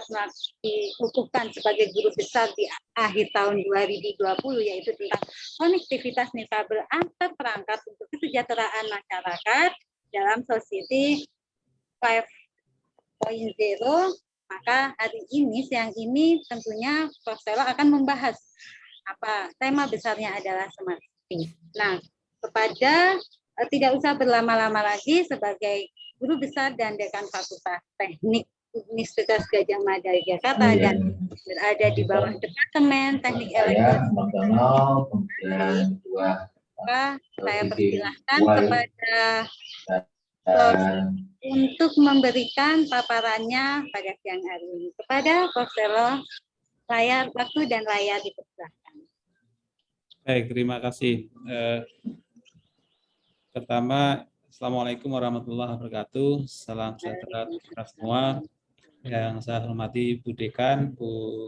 dikukuhkan sebagai guru besar di akhir tahun 2020, yaitu tentang konektivitas nirkabel antar perangkat untuk kesejahteraan masyarakat dalam Society 5.0. Maka hari ini, siang ini tentunya Prof. Serlo akan membahas apa tema besarnya adalah Smart City. Nah, kepada tidak usah berlama-lama lagi, sebagai Guru Besar dan Dekan Fakultas Teknik Universitas Gadjah Mada Yogyakarta dan berada di bawah Departemen Teknik Elektronik, saya persilahkan kepada untuk memberikan paparannya pada siang hari ini. Kepada Prof. Serlo, layar waktu dan layar dipersilahkan. Baik, terima kasih. Pertama, Assalamualaikum warahmatullahi wabarakatuh. Salam sejahtera kita semua. Yang saya hormati Bu Dekan, Bu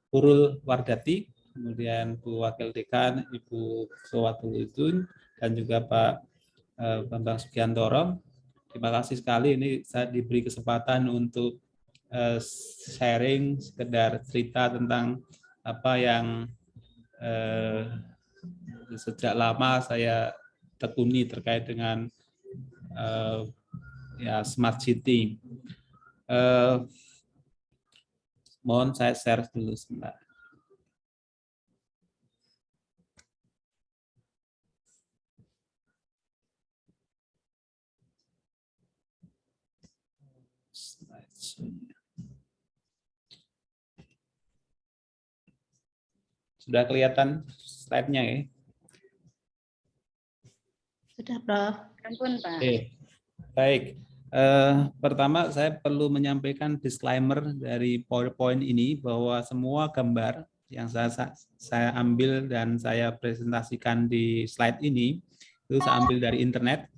Purul Wardati, kemudian Bu Wakil Dekan, Ibu Sowatul Idun, dan juga Pak Bambang Sugiantoro. Terima kasih sekali ini saya diberi kesempatan untuk sharing, sekedar cerita tentang apa yang sejak lama saya tekuni terkait dengan ya Smart City. Mohon saya share dulu sebentar. Sudah kelihatan slide-nya ya? Sudah, Prof. Ampun, Pak. Baik. Pertama saya perlu menyampaikan disclaimer dari PowerPoint ini bahwa semua gambar yang saya ambil dan saya presentasikan di slide ini itu saya ambil dari internet.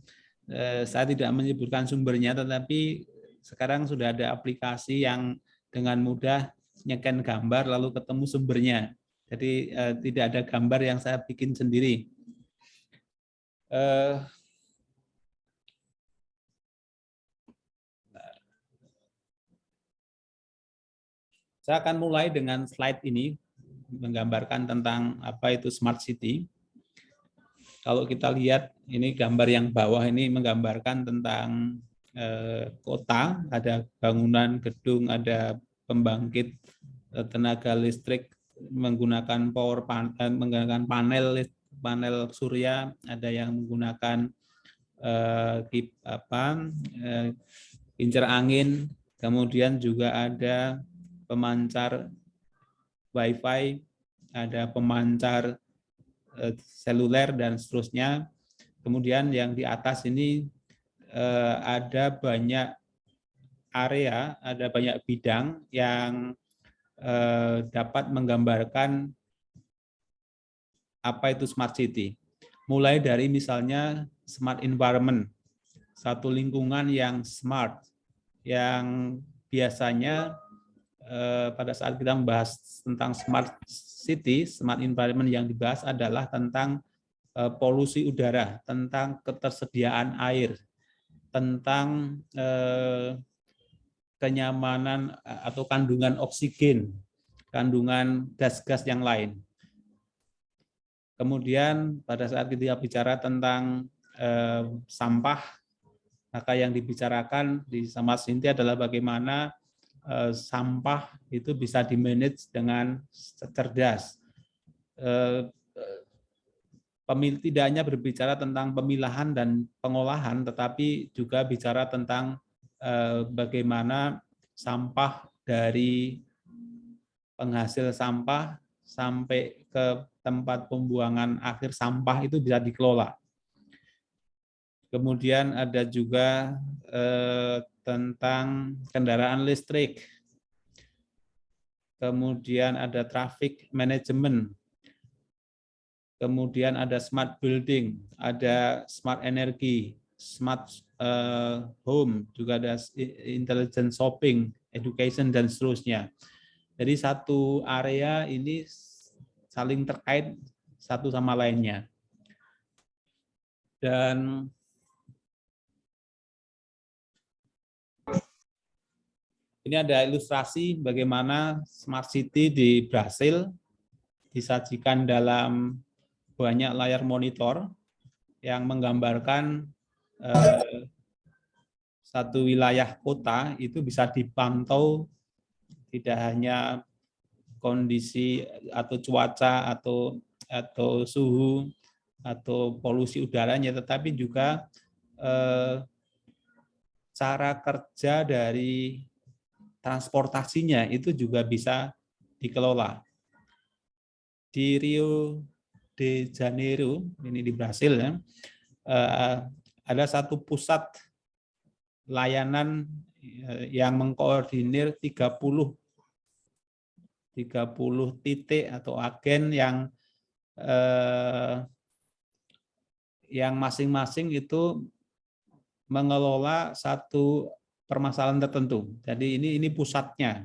Saya tidak menyebutkan sumbernya, tetapi sekarang sudah ada aplikasi yang dengan mudah nyekan gambar lalu ketemu sumbernya. Jadi tidak ada gambar yang saya bikin sendiri. Saya akan mulai dengan slide ini, menggambarkan tentang apa itu smart city. Kalau kita lihat, ini gambar yang bawah ini menggambarkan tentang kota, ada bangunan, gedung, ada pembangkit tenaga listrik menggunakan menggunakan panel surya, ada yang menggunakan kincir angin, kemudian juga ada pemancar WiFi, ada pemancar seluler dan seterusnya. Kemudian yang di atas ini ada banyak area, ada banyak bidang yang dapat menggambarkan apa itu smart city. Mulai dari misalnya smart environment, satu lingkungan yang smart, yang biasanya pada saat kita membahas tentang smart city, smart environment yang dibahas adalah tentang polusi udara, tentang ketersediaan air, tentang kenyamanan atau kandungan oksigen, kandungan gas-gas yang lain. Kemudian pada saat kita bicara tentang sampah, maka yang dibicarakan di Smart City adalah bagaimana sampah itu bisa dimanage dengan cerdas. Tidak hanya berbicara tentang pemilahan dan pengolahan, tetapi juga bicara tentang bagaimana sampah dari penghasil sampah sampai ke tempat pembuangan akhir sampah itu bisa dikelola. Kemudian ada juga tentang kendaraan listrik. Kemudian ada traffic management. Kemudian ada smart building, ada smart energy, smart home, juga ada intelligent shopping, education, dan seterusnya. Jadi satu area ini saling terkait satu sama lainnya. Dan ini ada ilustrasi bagaimana smart city di Brasil disajikan dalam banyak layar monitor yang menggambarkan satu wilayah kota itu bisa dipantau tidak hanya kondisi atau cuaca atau suhu atau polusi udaranya, tetapi juga cara kerja dari transportasinya itu juga bisa dikelola. Di Rio de Janeiro, ini di Brasil ya, ada satu pusat layanan yang mengkoordinir 30 titik atau agen yang masing-masing itu mengelola satu permasalahan tertentu. Jadi ini pusatnya.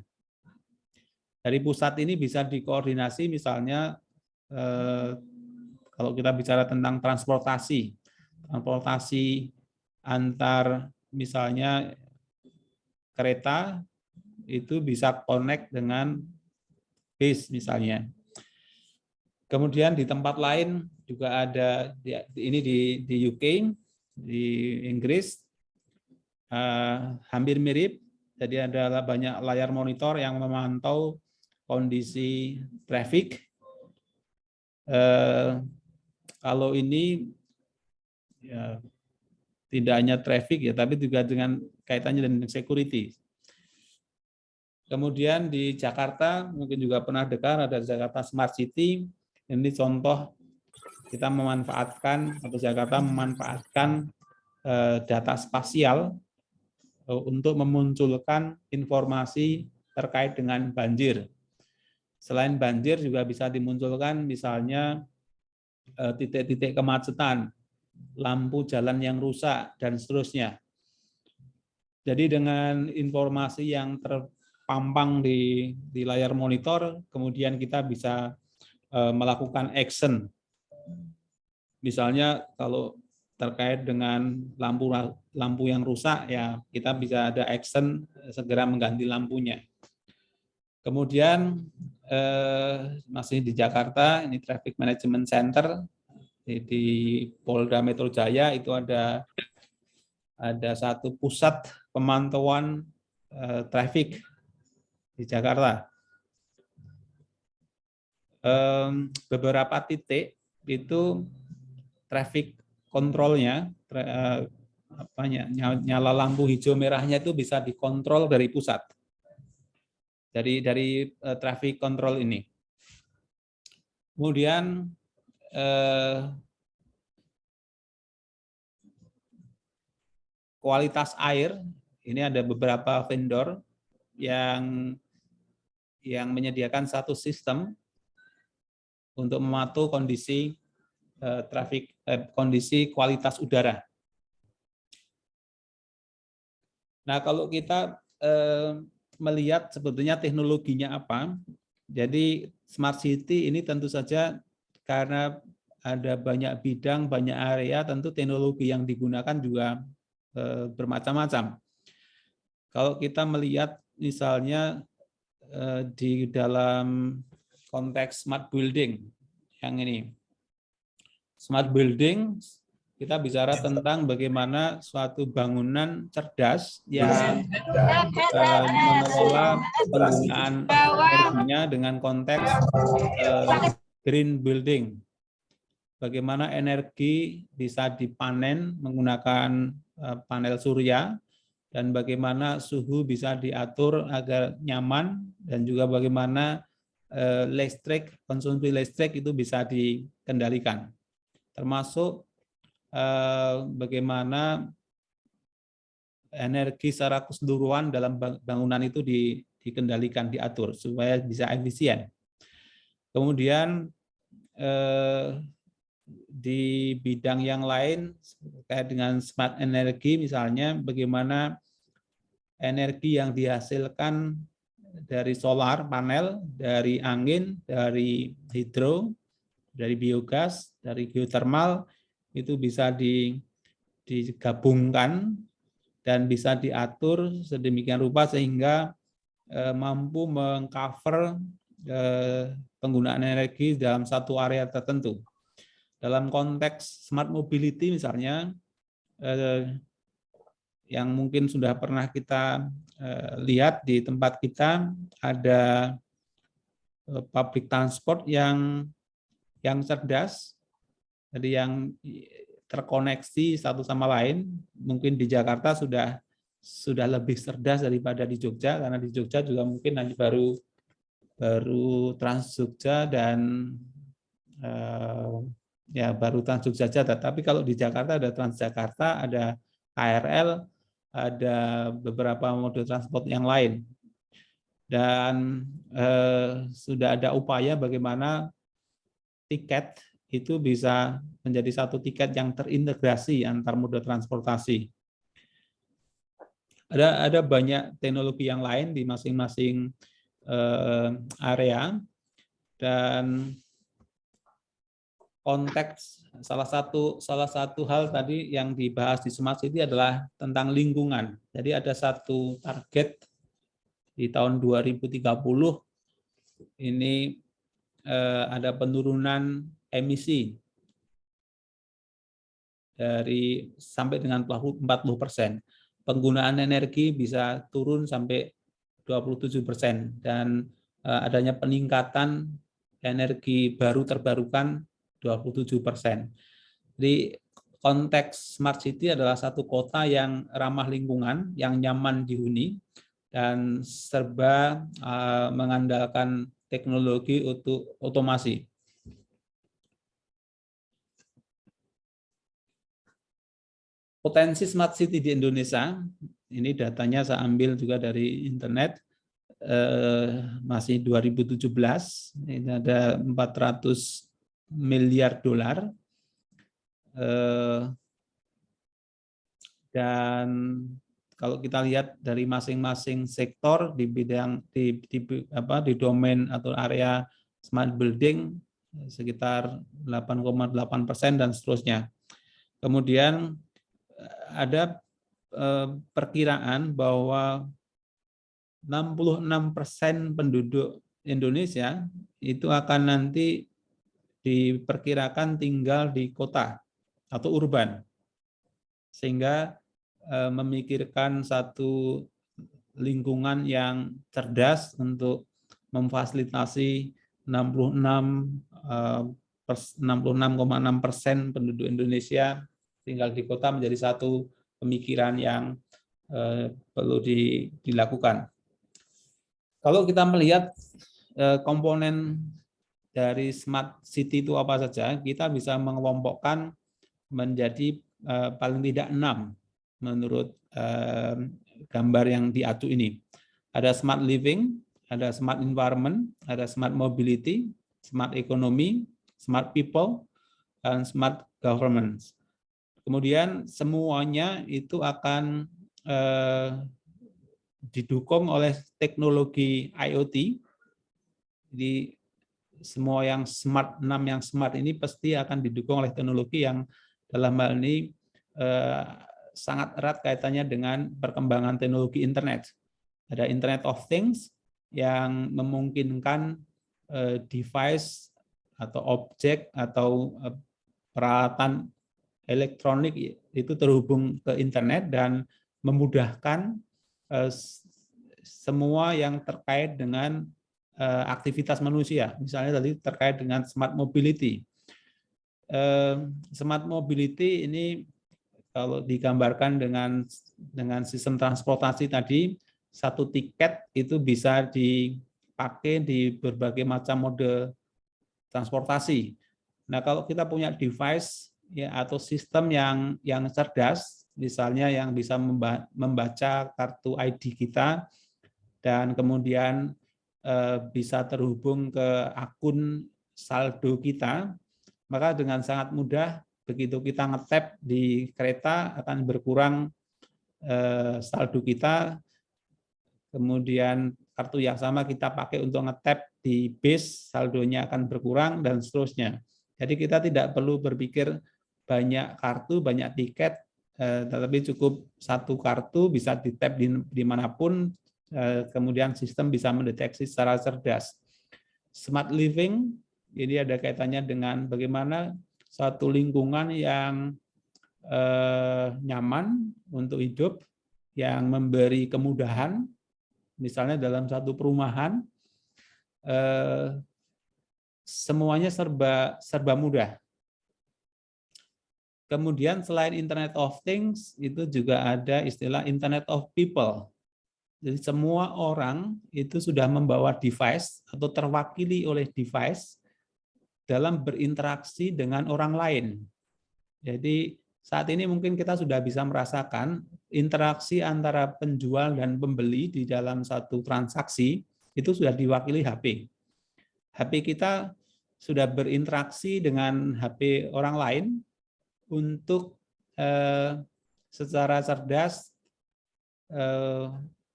Dari pusat ini bisa dikoordinasi misalnya kalau kita bicara tentang transportasi antar misalnya kereta itu bisa connect dengan bis misalnya. Kemudian di tempat lain juga ada, ini di UK, di Inggris, hampir mirip. Jadi ada banyak layar monitor yang memantau kondisi traffic. Kalau ini ya, tidak hanya traffic ya, tapi juga dengan kaitannya dengan security. Kemudian di Jakarta, mungkin juga pernah dengar ada Jakarta Smart City. Ini contoh kita memanfaatkan, atau Jakarta memanfaatkan data spasial untuk memunculkan informasi terkait dengan banjir. Selain banjir juga bisa dimunculkan misalnya titik-titik kemacetan, lampu jalan yang rusak, dan seterusnya. Jadi dengan informasi yang terpampang di layar monitor, kemudian kita bisa melakukan action. Misalnya kalau terkait dengan lampu yang rusak, ya kita bisa ada action segera mengganti lampunya. Kemudian masih di Jakarta, ini Traffic Management Center di Polda Metro Jaya itu ada satu pusat pemantauan traffic di Jakarta. Beberapa titik itu traffic kontrolnya, nyala lampu hijau merahnya itu bisa dikontrol dari pusat. Dari traffic control ini. Kemudian kualitas air, ini ada beberapa vendor yang menyediakan satu sistem untuk memantau kondisi kondisi kualitas udara. Nah, kalau kita melihat sebetulnya teknologinya apa, jadi smart city ini tentu saja karena ada banyak bidang, banyak area, tentu teknologi yang digunakan juga bermacam-macam. Kalau kita melihat misalnya di dalam konteks smart building yang ini, smart building kita bicara tentang bagaimana suatu bangunan cerdas yang mengelola penggunaan energinya dengan konteks green building. Bagaimana energi bisa dipanen menggunakan panel surya, dan bagaimana suhu bisa diatur agar nyaman, dan juga bagaimana konsumsi listrik itu bisa dikendalikan. Termasuk bagaimana energi secara keseluruhan dalam bangunan itu dikendalikan, diatur supaya bisa efisien. Kemudian di bidang yang lain terkait dengan smart energi, misalnya bagaimana energi yang dihasilkan dari solar panel, dari angin, dari hidro, dari biogas, dari geothermal, itu bisa digabungkan dan bisa diatur sedemikian rupa sehingga mampu mengcover penggunaan energi dalam satu area tertentu. Dalam konteks smart mobility misalnya, yang mungkin sudah pernah kita lihat di tempat kita, ada public transport yang cerdas, jadi yang terkoneksi satu sama lain. Mungkin di Jakarta sudah lebih cerdas daripada di Jogja, karena di Jogja juga mungkin nanti baru Trans Jogja dan baru Trans Jogja saja. Tapi kalau di Jakarta ada Transjakarta, ada KRL, ada beberapa mode transport yang lain. Dan sudah ada upaya bagaimana tiket itu bisa menjadi satu tiket yang terintegrasi antar moda transportasi. Ada banyak teknologi yang lain di masing-masing area, dan konteks salah satu hal tadi yang dibahas di Smart City adalah tentang lingkungan. Jadi ada satu target di tahun 2030 ini ada penurunan emisi sampai dengan 40%. Penggunaan energi bisa turun sampai 27%, dan adanya peningkatan energi baru terbarukan 27%. Jadi konteks Smart City adalah satu kota yang ramah lingkungan, yang nyaman dihuni, dan serba mengandalkan teknologi untuk otomasi. Potensi Smart City di Indonesia, ini datanya saya ambil juga dari internet, masih 2017, ini ada 400 miliar dolar, dan kalau kita lihat dari masing-masing sektor di bidang di domain atau area smart building sekitar 8,8% dan seterusnya. Kemudian ada perkiraan bahwa 66% penduduk Indonesia itu akan nanti diperkirakan tinggal di kota atau urban, sehingga memikirkan satu lingkungan yang cerdas untuk memfasilitasi 66,6% penduduk Indonesia tinggal di kota menjadi satu pemikiran yang perlu dilakukan. Kalau kita melihat komponen dari smart city itu apa saja, kita bisa mengelompokkan menjadi paling tidak 6 menurut gambar yang diacu ini. Ada smart living, ada smart environment, ada smart mobility, smart economy, smart people, dan smart governance. Kemudian semuanya itu akan didukung oleh teknologi IoT. Jadi semua yang smart, 6 yang smart ini pasti akan didukung oleh teknologi yang dalam hal ini sangat erat kaitannya dengan perkembangan teknologi internet. Ada Internet of Things yang memungkinkan device atau objek atau peralatan elektronik itu terhubung ke internet dan memudahkan semua yang terkait dengan aktivitas manusia. Misalnya tadi terkait dengan smart mobility. Smart mobility ini kalau digambarkan dengan sistem transportasi tadi, satu tiket itu bisa dipakai di berbagai macam mode transportasi. Nah, kalau kita punya device ya atau sistem yang cerdas, misalnya yang bisa membaca kartu ID kita dan kemudian bisa terhubung ke akun saldo kita, maka dengan sangat mudah begitu kita nge-tap di kereta akan berkurang saldo kita, kemudian kartu yang sama kita pakai untuk nge-tap di bis, saldonya akan berkurang, dan seterusnya. Jadi kita tidak perlu berpikir banyak kartu, banyak tiket, tetapi cukup satu kartu bisa di-tap dimanapun, kemudian sistem bisa mendeteksi secara cerdas. Smart living, ini ada kaitannya dengan bagaimana satu lingkungan yang nyaman untuk hidup, yang memberi kemudahan, misalnya dalam satu perumahan, semuanya serba mudah. Kemudian selain Internet of Things, itu juga ada istilah Internet of People. Jadi semua orang itu sudah membawa device atau terwakili oleh device dalam berinteraksi dengan orang lain. Jadi saat ini mungkin kita sudah bisa merasakan interaksi antara penjual dan pembeli di dalam satu transaksi itu sudah diwakili HP. HP kita sudah berinteraksi dengan HP orang lain untuk secara cerdas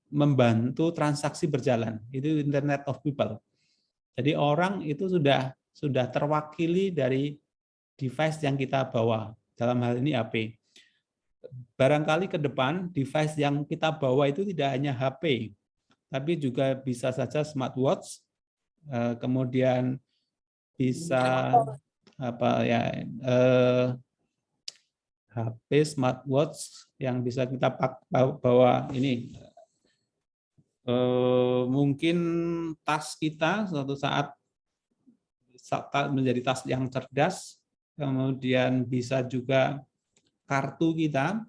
membantu transaksi berjalan. Itu Internet of People. Jadi orang itu sudah terwakili dari device yang kita bawa. Dalam hal ini HP. Barangkali ke depan device yang kita bawa itu tidak hanya HP, tapi juga bisa saja smartwatch, kemudian bisa HP, smartwatch yang bisa kita bawa ini. Mungkin tas kita suatu saat menjadi tas yang cerdas, kemudian bisa juga kartu kita.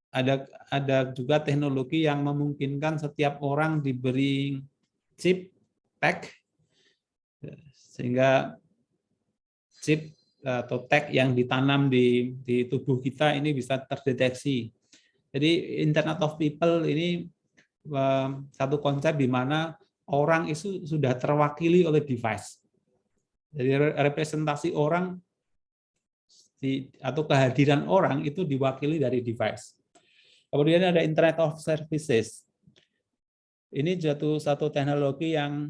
Ada juga teknologi yang memungkinkan setiap orang diberi chip tag, sehingga chip atau tag yang ditanam di tubuh kita ini bisa terdeteksi. Jadi Internet of People ini satu konsep di mana orang itu sudah terwakili oleh device. Jadi representasi orang atau kehadiran orang itu diwakili dari device. Kemudian ada Internet of Services. Ini satu teknologi yang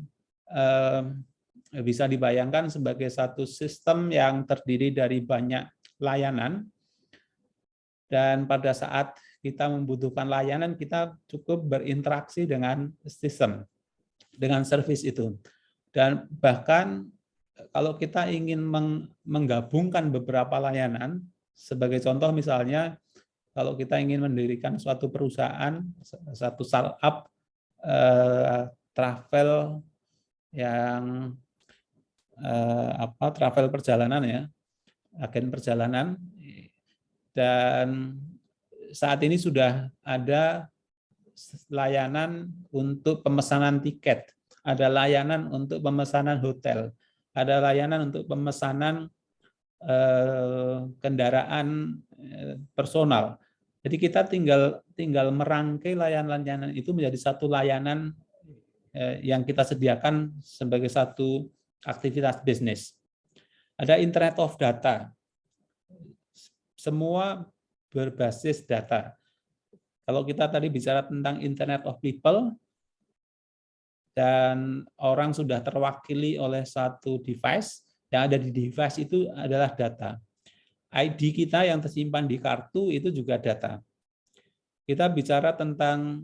bisa dibayangkan sebagai satu sistem yang terdiri dari banyak layanan, dan pada saat kita membutuhkan layanan, kita cukup berinteraksi dengan sistem, dengan service itu. Dan bahkan kalau kita ingin menggabungkan beberapa layanan, sebagai contoh misalnya, kalau kita ingin mendirikan suatu perusahaan, satu startup travel yang travel perjalanan ya, agen perjalanan, dan saat ini sudah ada layanan untuk pemesanan tiket, ada layanan untuk pemesanan hotel, ada layanan untuk pemesanan kendaraan personal. Jadi kita tinggal merangkai layanan-layanan itu menjadi satu layanan yang kita sediakan sebagai satu aktivitas bisnis. Ada Internet of Data. Semua berbasis data. Kalau kita tadi bicara tentang Internet of People, dan orang sudah terwakili oleh satu device, yang ada di device itu adalah data. ID kita yang tersimpan di kartu itu juga data. Kita bicara tentang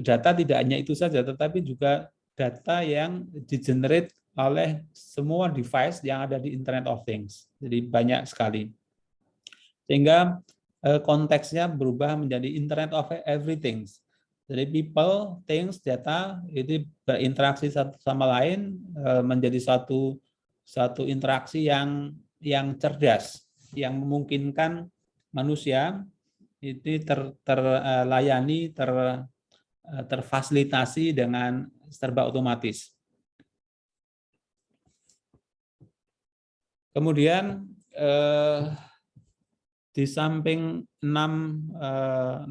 data tidak hanya itu saja, tetapi juga data yang di-generate oleh semua device yang ada di Internet of Things. Jadi banyak sekali. Sehingga konteksnya berubah menjadi Internet of Everything. Jadi people, things, data itu berinteraksi satu sama lain menjadi satu interaksi yang cerdas, yang memungkinkan manusia itu terlayani, terfasilitasi dengan serba otomatis. Kemudian di samping 6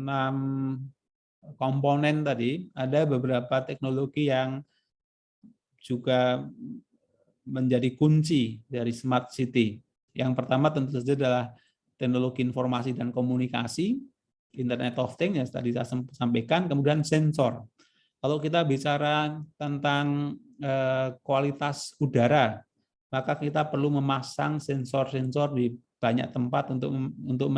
komponen tadi, ada beberapa teknologi yang juga menjadi kunci dari smart city. Yang pertama tentu saja adalah teknologi informasi dan komunikasi, Internet of Things yang tadi saya sampaikan, kemudian sensor. Kalau kita bicara tentang kualitas udara, maka kita perlu memasang sensor-sensor di banyak tempat untuk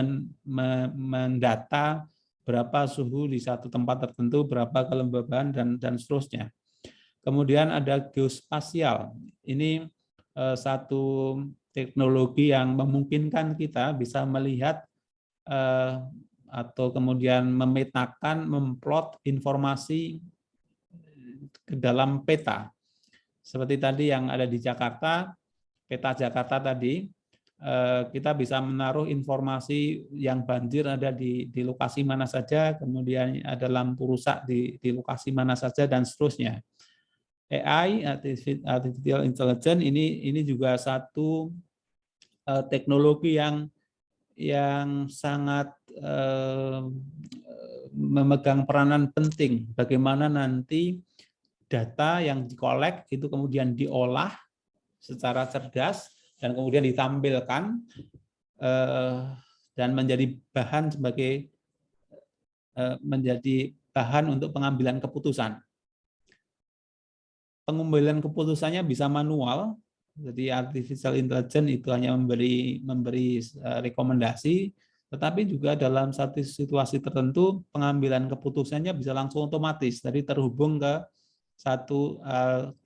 mendata berapa suhu di satu tempat tertentu, berapa kelembaban, dan seterusnya. Kemudian ada geospasial. Ini satu teknologi yang memungkinkan kita bisa melihat atau kemudian memetakan, memplot informasi ke dalam peta. Seperti tadi yang ada di Jakarta, peta Jakarta tadi, kita bisa menaruh informasi yang banjir ada di lokasi mana saja, kemudian ada lampu rusak di lokasi mana saja, dan seterusnya. AI, Artificial Intelligence, ini juga satu teknologi yang sangat memegang peranan penting. Bagaimana nanti data yang dikolek itu kemudian diolah secara cerdas dan kemudian ditampilkan dan menjadi bahan untuk pengambilan keputusan. Pengambilan keputusannya bisa manual, jadi artificial intelligence itu hanya memberi rekomendasi, tetapi juga dalam satu situasi tertentu pengambilan keputusannya bisa langsung otomatis, jadi terhubung ke satu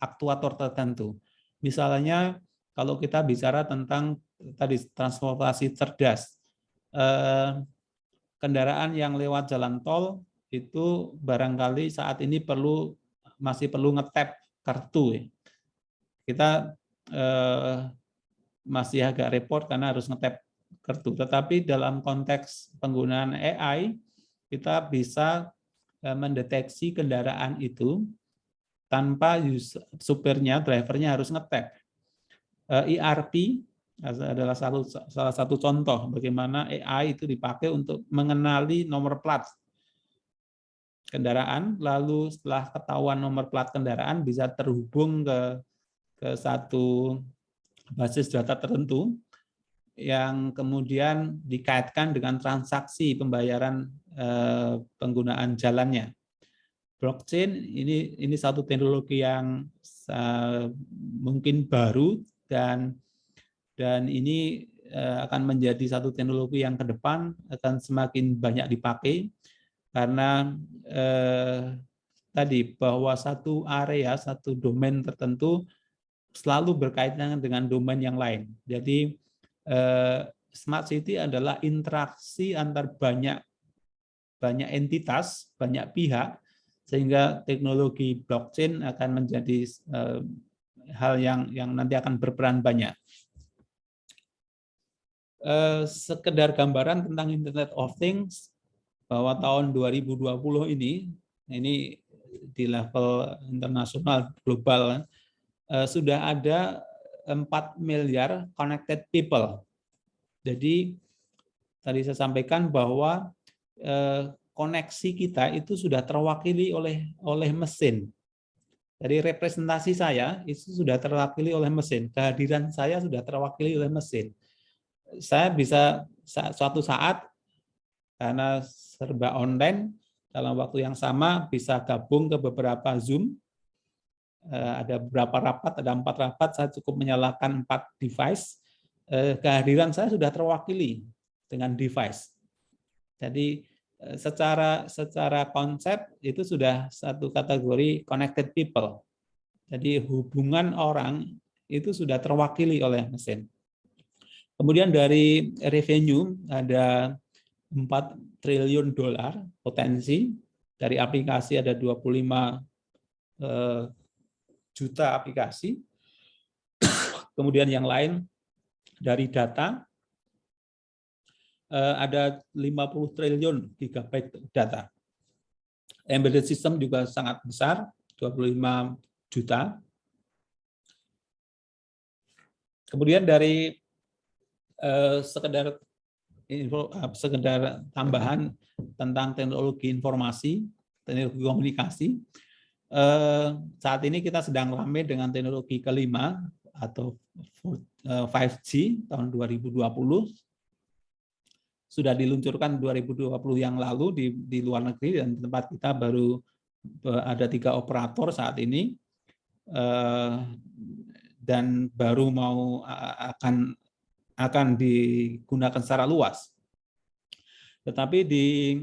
aktuator tertentu. Misalnya kalau kita bicara tentang tadi transportasi cerdas, kendaraan yang lewat jalan tol itu barangkali saat ini masih perlu nge-tap kartu. Kita masih agak repot karena harus nge-tap kartu. Tetapi dalam konteks penggunaan AI, kita bisa mendeteksi kendaraan itu tanpa supirnya, drivernya harus nge-tap. ERP adalah salah satu contoh bagaimana AI itu dipakai untuk mengenali nomor plat kendaraan, lalu setelah ketahuan nomor plat kendaraan bisa terhubung ke satu basis data tertentu yang kemudian dikaitkan dengan transaksi pembayaran penggunaan jalannya. Blockchain ini satu teknologi yang mungkin baru dan ini akan menjadi satu teknologi yang ke depan akan semakin banyak dipakai. karena tadi bahwa satu area, satu domain tertentu selalu berkaitan dengan domain yang lain. Jadi smart city adalah interaksi antar banyak entitas, banyak pihak, sehingga teknologi blockchain akan menjadi hal yang nanti akan berperan banyak. Sekedar gambaran tentang Internet of Things, bahwa tahun 2020 ini di level internasional global sudah ada 4 miliar connected people. Jadi tadi saya sampaikan bahwa koneksi kita itu sudah terwakili oleh mesin. Jadi representasi saya itu sudah terwakili oleh mesin, kehadiran saya sudah terwakili oleh mesin. Saya bisa suatu saat karena serba online dalam waktu yang sama bisa gabung ke beberapa Zoom. Ada beberapa rapat, ada 4 rapat, saya cukup menyalakan 4 device. Kehadiran saya sudah terwakili dengan device. Jadi secara konsep itu sudah satu kategori connected people. Jadi hubungan orang itu sudah terwakili oleh mesin. Kemudian dari revenue ada 4 triliun dolar potensi, dari aplikasi ada 25 juta aplikasi. Kemudian yang lain dari data ada 50 triliun gigabyte data. Embedded system juga sangat besar, 25 juta. Kemudian dari sekedar tambahan tentang teknologi informasi, teknologi komunikasi. Saat ini kita sedang ramai dengan teknologi kelima atau 5G tahun 2020. Sudah diluncurkan 2020 yang lalu di luar negeri, dan tempat kita baru ada 3 operator saat ini, dan baru akan digunakan secara luas. Tetapi di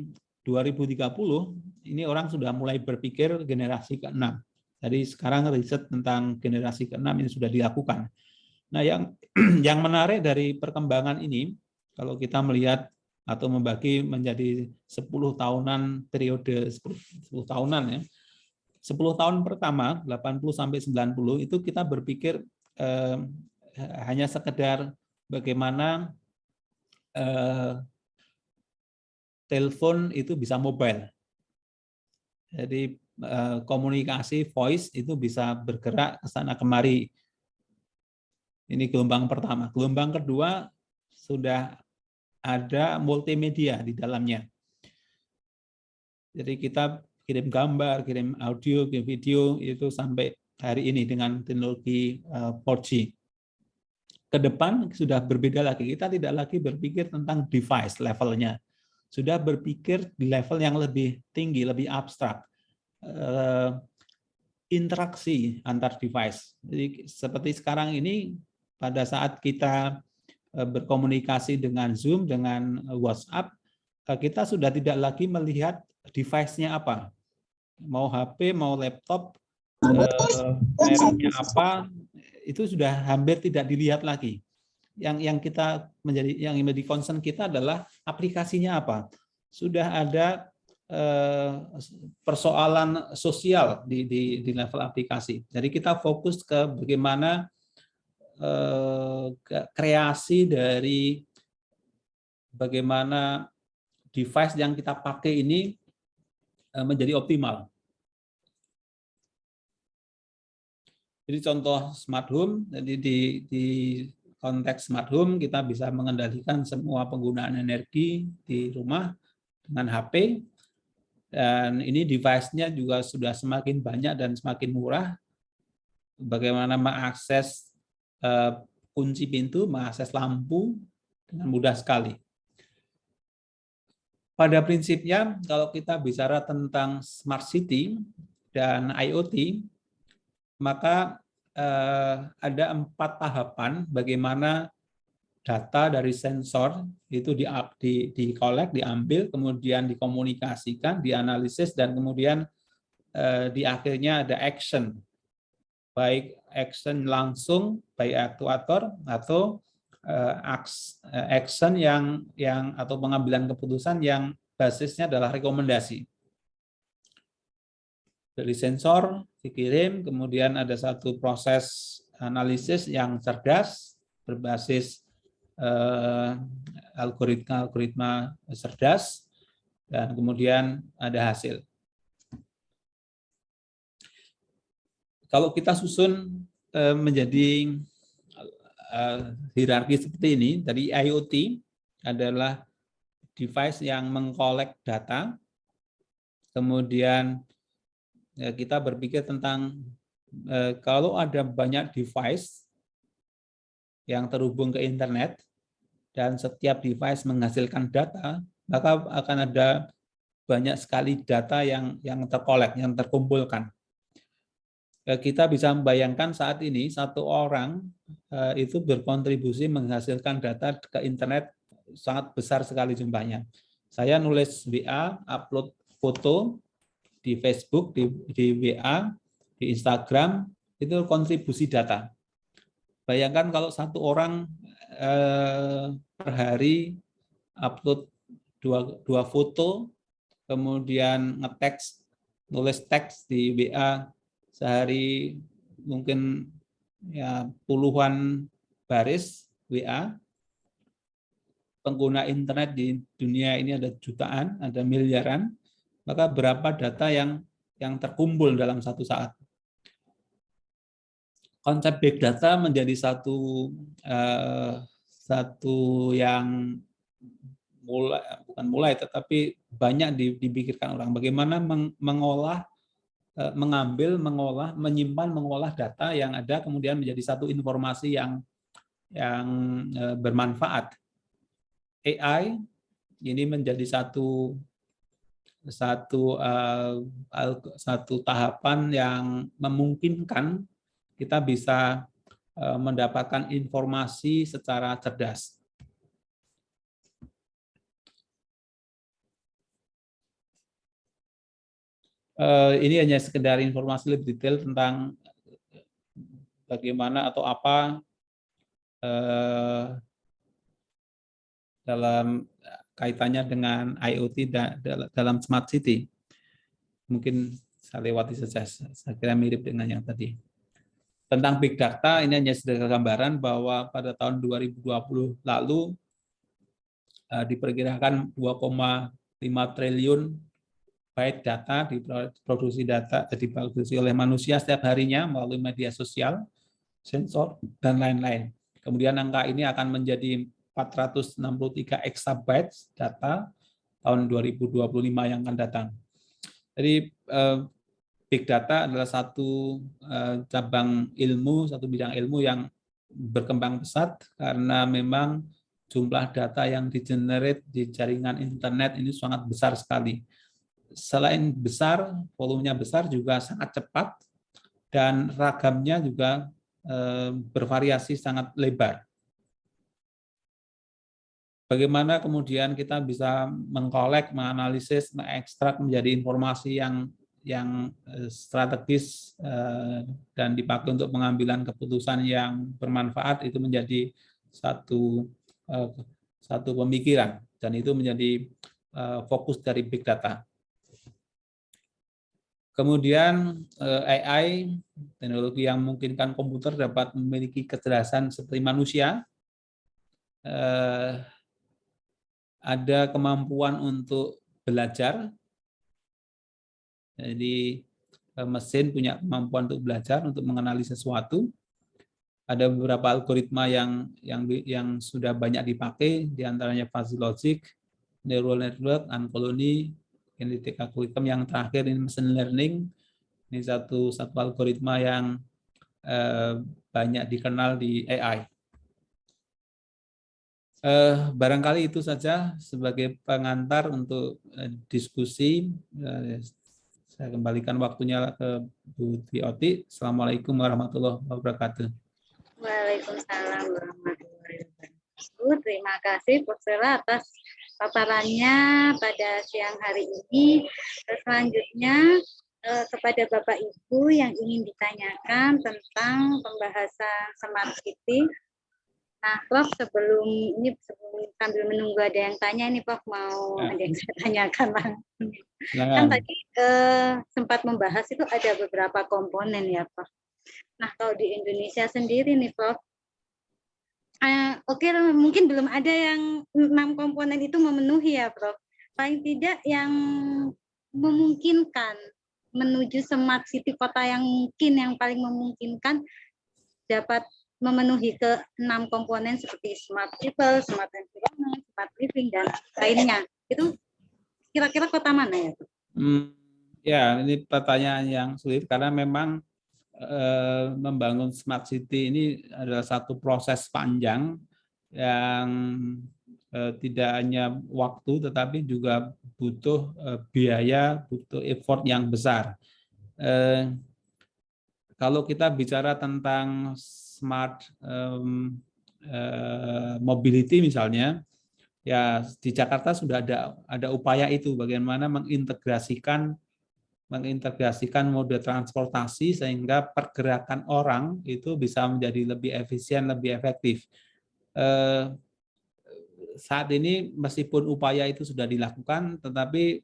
2030 ini orang sudah mulai berpikir generasi ke-6. Jadi sekarang riset tentang generasi ke-6 ini sudah dilakukan. Nah, yang menarik dari perkembangan ini, kalau kita melihat atau membagi menjadi 10 tahunan periode 10 tahunan ya. 10 tahun pertama 80 sampai 90 itu kita berpikir hanya sekedar bagaimana telepon itu bisa mobile. Jadi komunikasi voice itu bisa bergerak ke sana kemari. Ini gelombang pertama. Gelombang kedua sudah ada multimedia di dalamnya. Jadi kita kirim gambar, kirim audio, kirim video itu sampai hari ini dengan teknologi 4G. Ke depan sudah berbeda lagi. Kita tidak lagi berpikir tentang device levelnya. Sudah berpikir di level yang lebih tinggi, lebih abstrak. Interaksi antar device. Jadi seperti sekarang ini pada saat kita berkomunikasi dengan Zoom, dengan WhatsApp, kita sudah tidak lagi melihat device-nya apa. Mau HP, mau laptop, mereknya apa, itu sudah hampir tidak dilihat lagi. Yang menjadi concern kita adalah aplikasinya apa. Sudah ada persoalan sosial di level aplikasi. Jadi kita fokus ke bagaimana kreasi dari bagaimana device yang kita pakai ini menjadi optimal. Jadi contoh smart home, jadi di konteks smart home kita bisa mengendalikan semua penggunaan energi di rumah dengan HP, dan ini device-nya juga sudah semakin banyak dan semakin murah. Bagaimana mengakses kunci pintu, mengakses lampu dengan mudah sekali. Pada prinsipnya, kalau kita bicara tentang smart city dan IoT, maka ada 4 tahapan bagaimana data dari sensor itu di-collect, diambil, kemudian dikomunikasikan, dianalisis, dan kemudian di akhirnya ada action, baik action langsung baik aktuator atau action yang atau pengambilan keputusan yang basisnya adalah rekomendasi. Dari sensor dikirim, kemudian ada satu proses analisis yang cerdas berbasis algoritma cerdas, dan kemudian ada hasil. Kalau kita susun menjadi hierarki seperti ini, dari IoT adalah device yang mengkolek data, kemudian kita berpikir tentang kalau ada banyak device yang terhubung ke internet dan setiap device menghasilkan data, maka akan ada banyak sekali data yang terkolek, yang terkumpulkan. Kita bisa membayangkan saat ini satu orang itu berkontribusi menghasilkan data ke internet sangat besar sekali jumlahnya. Saya nulis WA, upload foto di Facebook, di WA, di Instagram, itu kontribusi data. Bayangkan kalau satu orang per hari upload dua foto, kemudian nge-text, nulis teks di WA sehari mungkin ya puluhan baris WA. Pengguna internet di dunia ini ada jutaan, ada miliaran, maka berapa data yang terkumpul dalam satu saat. Konsep big data menjadi satu yang tetapi banyak dipikirkan orang. Bagaimana mengolah, mengambil, mengolah, menyimpan, mengolah data yang ada, kemudian menjadi satu informasi yang bermanfaat. AI ini menjadi satu tahapan yang memungkinkan kita bisa mendapatkan informasi secara cerdas. Ini hanya sekedar informasi lebih detail tentang bagaimana atau apa dalam kaitannya dengan IoT dalam Smart City. Mungkin saya lewati saja, saya kira mirip dengan yang tadi. Tentang Big Data, ini hanya sedikit gambaran bahwa pada tahun 2020 lalu diperkirakan 2,5 triliun byte data diproduksi oleh manusia setiap harinya melalui media sosial, sensor, dan lain-lain. Kemudian angka ini akan menjadi 463 exabytes data tahun 2025 yang akan datang. Jadi big data adalah satu cabang ilmu, satu bidang ilmu yang berkembang pesat karena memang jumlah data yang di-generate di jaringan internet ini sangat besar sekali. Selain besar, volumenya besar juga sangat cepat dan ragamnya juga bervariasi sangat lebar. Bagaimana kemudian kita bisa mengkolek, menganalisis, mengekstrak menjadi informasi yang strategis dan dipakai untuk pengambilan keputusan yang bermanfaat, itu menjadi satu pemikiran, dan itu menjadi fokus dari big data. Kemudian AI, teknologi yang memungkinkan komputer dapat memiliki kecerdasan seperti manusia, ada kemampuan untuk belajar. Jadi mesin punya kemampuan untuk belajar, untuk mengenali sesuatu. Ada beberapa algoritma yang sudah banyak dipakai, diantaranya fuzzy logic, neural network, uncolony, kinetic algorithm, yang terakhir ini machine learning. Ini satu algoritma yang banyak dikenal di AI. Barangkali itu saja sebagai pengantar untuk diskusi. Saya kembalikan waktunya ke Bu Tioti. Assalamualaikum warahmatullahi wabarakatuh. Waalaikumsalam warahmatullahi wabarakatuh. Terima kasih Bu Sela atas paparannya pada siang hari ini. Selanjutnya kepada Bapak Ibu yang ingin ditanyakan tentang pembahasan Smart City. Nah, Prof, sebelum sambil menunggu ada yang tanya, ini Prof mau ada yang saya tanyakan langsung. Kan tadi sempat membahas itu ada beberapa komponen ya, Prof. Nah, kalau di Indonesia sendiri nih, Prof, oke, mungkin belum ada yang 6 komponen itu memenuhi ya, Prof. Paling tidak yang memungkinkan menuju smart city kota yang mungkin yang paling memungkinkan dapat memenuhi ke 6 komponen seperti smart people, smart environment, smart living, dan lainnya. Itu kira-kira kota mana ya, Prof? Ya, ini pertanyaan yang sulit karena memang membangun smart city ini adalah satu proses panjang yang tidak hanya waktu tetapi juga butuh biaya, butuh effort yang besar. Kalau kita bicara tentang smart mobility misalnya, ya di Jakarta sudah ada upaya itu bagaimana mengintegrasikan mode transportasi sehingga pergerakan orang itu bisa menjadi lebih efisien, lebih efektif. Saat ini meskipun upaya itu sudah dilakukan, tetapi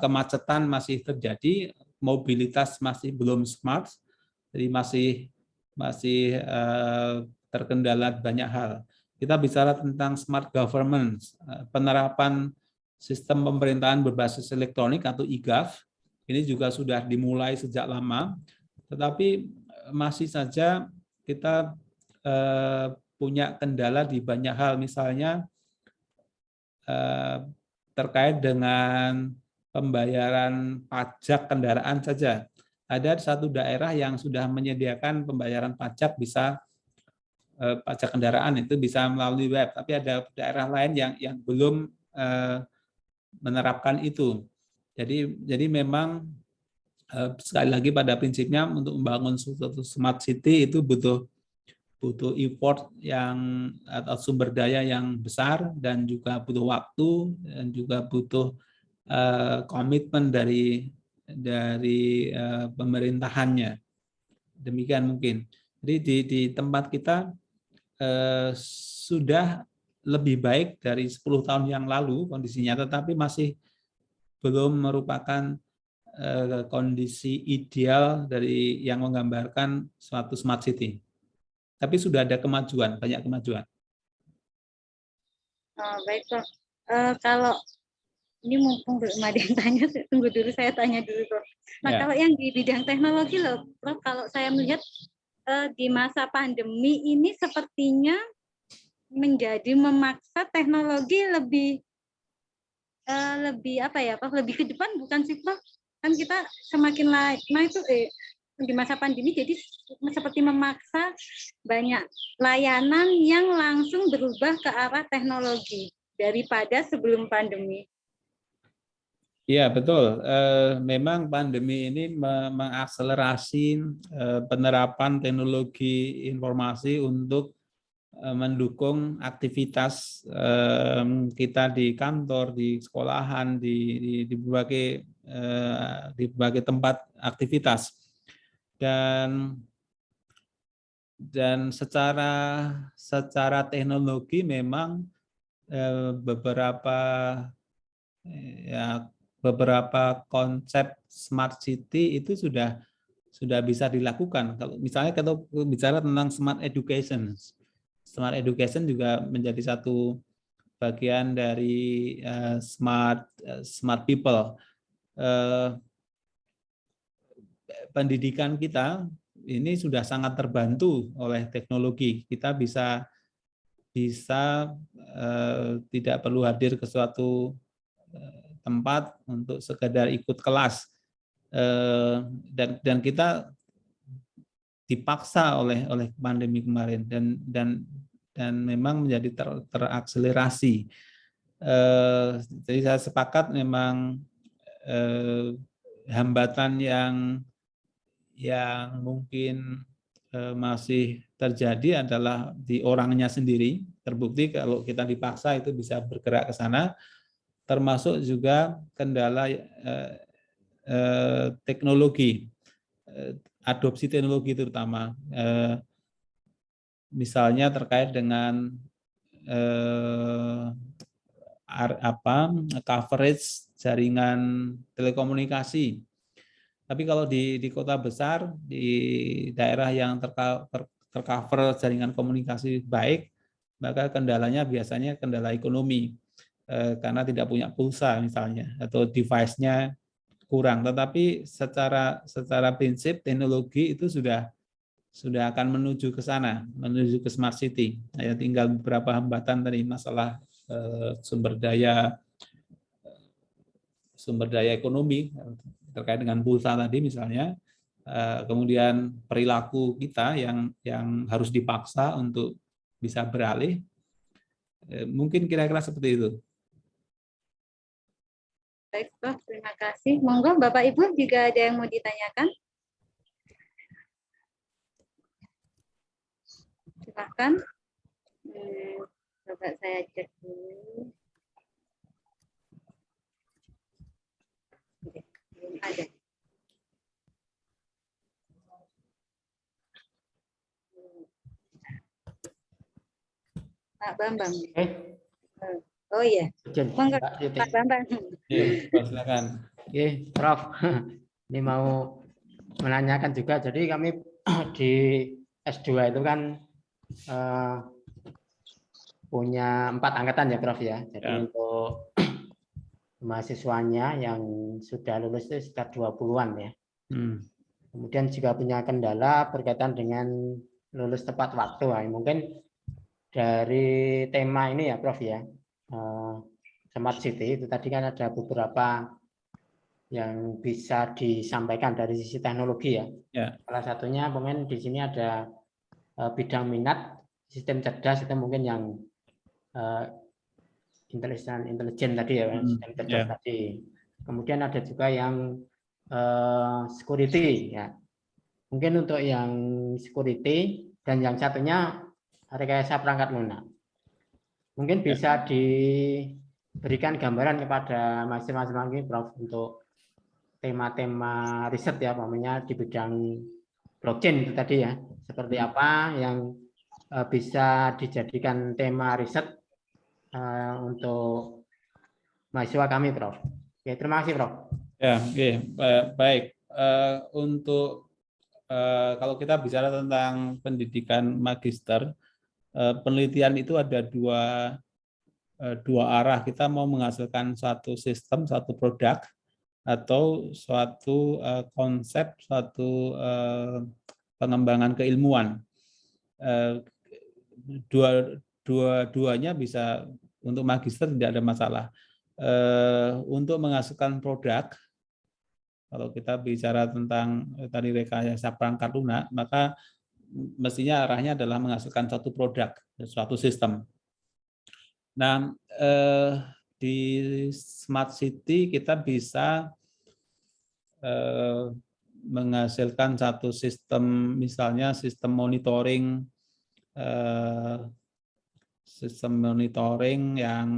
kemacetan masih terjadi, mobilitas masih belum smart, jadi masih terkendala banyak hal. Kita bicara tentang smart government, penerapan sistem pemerintahan berbasis elektronik atau e-gov, ini juga sudah dimulai sejak lama, tetapi masih saja kita punya kendala di banyak hal, misalnya terkait dengan pembayaran pajak kendaraan saja. Ada satu daerah yang sudah menyediakan pembayaran pajak pajak kendaraan itu bisa melalui web, tapi ada daerah lain yang belum menerapkan itu. Jadi memang sekali lagi pada prinsipnya untuk membangun suatu smart city itu butuh effort atau sumber daya yang besar dan juga butuh waktu dan juga butuh komitmen dari pemerintahannya. Demikian mungkin. Jadi di tempat kita sudah lebih baik dari 10 tahun yang lalu kondisinya, tetapi masih belum merupakan kondisi ideal dari yang menggambarkan suatu smart city. Tapi sudah ada kemajuan, banyak kemajuan. Baik, Prof. Kalau ini mumpung belum ada yang tanya, tunggu dulu saya tanya dulu, Prof. Nah, kalau yang di bidang teknologi loh, Prof, kalau saya melihat di masa pandemi ini sepertinya menjadi memaksa teknologi lebih apa ya, Prof, lebih ke depan bukan sih, Prof? Kan kita semakin lama itu di masa pandemi jadi seperti memaksa banyak layanan yang langsung berubah ke arah teknologi daripada sebelum pandemi. Iya, betul. Memang pandemi ini mengakselerasi penerapan teknologi informasi untuk mendukung aktivitas kita di kantor, di sekolahan, di berbagai tempat aktivitas. Dan secara teknologi memang beberapa konsep smart city itu sudah bisa dilakukan. Kalau misalnya kalau bicara tentang smart education juga menjadi satu bagian dari smart people. Pendidikan kita ini sudah sangat terbantu oleh teknologi. Kita bisa tidak perlu hadir ke suatu tempat untuk sekedar ikut kelas, dan kita dipaksa oleh pandemi kemarin dan memang menjadi terakselerasi. Jadi saya sepakat memang hambatan yang mungkin masih terjadi adalah di orangnya sendiri. Terbukti kalau kita dipaksa itu bisa bergerak ke sana, termasuk juga kendala teknologi, adopsi teknologi terutama, misalnya terkait dengan coverage jaringan telekomunikasi. Tapi kalau di kota besar, di daerah yang tercover jaringan komunikasi baik, maka kendalanya biasanya kendala ekonomi, karena tidak punya pulsa misalnya, atau device-nya kurang. Tetapi secara prinsip teknologi itu sudah akan menuju ke sana, menuju ke smart city. Ya, tinggal beberapa hambatan tadi, masalah sumber daya ekonomi terkait dengan pulsa tadi misalnya, kemudian perilaku kita yang harus dipaksa untuk bisa beralih, mungkin kira-kira seperti itu. Baik, Prof. Terima kasih. Monggo Bapak Ibu jika ada yang mau ditanyakan. Silakan. Coba saya cek dulu. Belum ada. Pak Bambang. Oh iya. Monggo Pak Bambang. Silakan. Oke, Prof. Ini mau menanyakan juga. Jadi kami di S2 itu kan punya 4 angkatan ya, Prof ya. Jadi untuk mahasiswanya yang sudah lulus itu sekitar 20-an ya. Kemudian juga punya kendala berkaitan dengan lulus tepat waktu. Nah, mungkin dari tema ini ya, Prof ya, Smart City itu tadi kan ada beberapa yang bisa disampaikan dari sisi teknologi ya. Salah satunya mungkin di sini ada bidang minat, sistem cerdas itu mungkin yang intelijen tadi ya, sistem cerdas tadi. Kemudian ada juga yang security ya. Mungkin untuk yang security dan yang satunya rekayasa perangkat lunak. Mungkin bisa diberikan gambaran kepada masing-masing ini, Prof, untuk tema-tema riset ya, namanya di bidang blockchain itu tadi ya. Seperti apa yang bisa dijadikan tema riset untuk mahasiswa kami, Prof. Oke, terima kasih, Prof. Ya, oke, baik. Untuk kalau kita bicara tentang pendidikan magister, penelitian itu ada dua arah. Kita mau menghasilkan suatu sistem, suatu produk, atau suatu konsep, suatu pengembangan keilmuan. Dua-duanya bisa, untuk magister tidak ada masalah. Untuk menghasilkan produk, kalau kita bicara tentang tadi rekayasa perangkat lunak, maka mestinya arahnya adalah menghasilkan satu produk, suatu sistem. Nah, di Smart City kita bisa menghasilkan satu sistem, misalnya sistem monitoring yang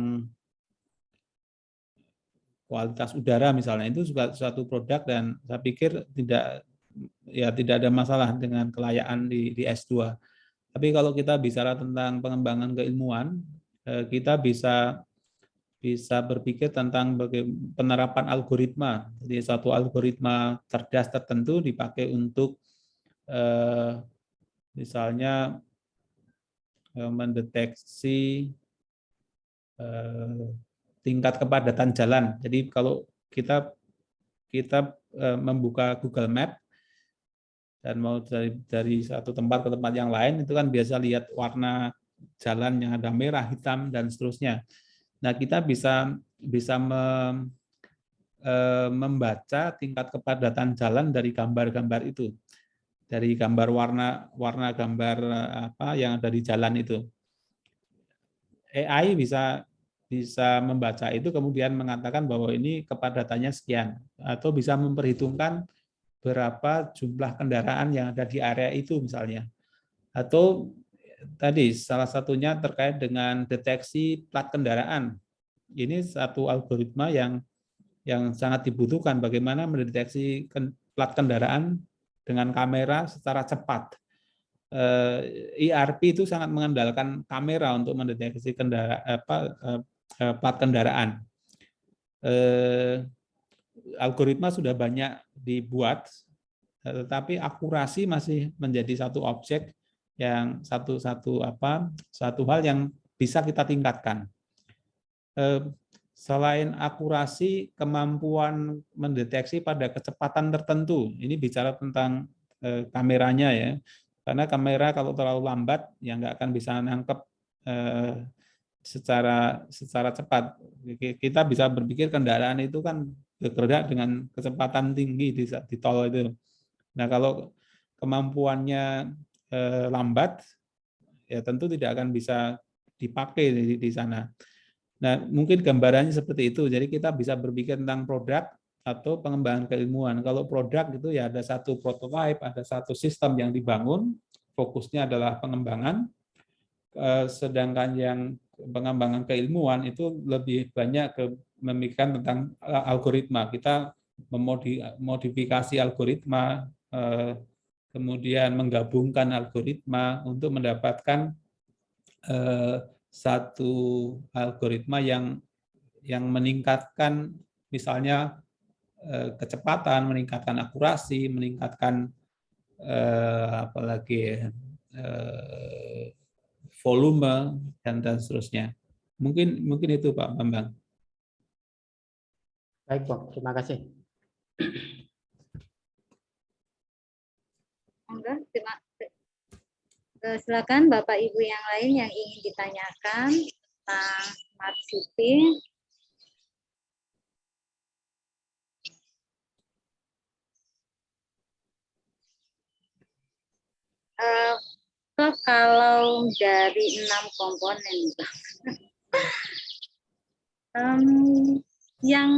kualitas udara misalnya, itu juga suatu produk dan saya pikir tidak ada masalah dengan kelayakan di S2. Tapi kalau kita bicara tentang pengembangan keilmuan, kita bisa berpikir tentang penerapan algoritma. Jadi satu algoritma cerdas tertentu dipakai untuk misalnya mendeteksi tingkat kepadatan jalan. Jadi kalau kita membuka Google Map dan mau dari satu tempat ke tempat yang lain, itu kan biasa lihat warna jalan yang ada merah, hitam, dan seterusnya. Nah, kita bisa membaca tingkat kepadatan jalan dari gambar-gambar itu, dari gambar warna gambar apa yang ada di jalan itu. AI bisa membaca itu, kemudian mengatakan bahwa ini kepadatannya sekian, atau bisa memperhitungkan berapa jumlah kendaraan yang ada di area itu misalnya. Atau tadi salah satunya terkait dengan deteksi plat kendaraan. Ini satu algoritma yang sangat dibutuhkan, bagaimana mendeteksi plat kendaraan dengan kamera secara cepat. ERP itu sangat mengandalkan kamera untuk mendeteksi plat kendaraan. Algoritma sudah banyak dibuat, tetapi akurasi masih menjadi satu objek yang satu hal yang bisa kita tingkatkan. Selain akurasi, kemampuan mendeteksi pada kecepatan tertentu. Ini bicara tentang kameranya ya. Karena kamera kalau terlalu lambat ya nggak akan bisa nangkep secara cepat. Kita bisa berpikir kendaraan itu kan bergerak dengan kecepatan tinggi di tol itu. Nah, kalau kemampuannya lambat, ya tentu tidak akan bisa dipakai di sana. Nah, mungkin gambarannya seperti itu. Jadi kita bisa berpikir tentang produk atau pengembangan keilmuan. Kalau produk itu ya ada satu prototipe, ada satu sistem yang dibangun, fokusnya adalah pengembangan. Sedangkan yang pengembangan keilmuan itu lebih banyak memikirkan tentang algoritma. Kita memodifikasi algoritma, kemudian menggabungkan algoritma untuk mendapatkan satu algoritma yang meningkatkan misalnya kecepatan, meningkatkan akurasi, meningkatkan volume dan seterusnya. Mungkin itu Pak Bambang. Baik, Pak. Terima kasih. Silakan Bapak Ibu yang lain yang ingin ditanyakan tentang Smart City. Kalau dari 6 komponen yang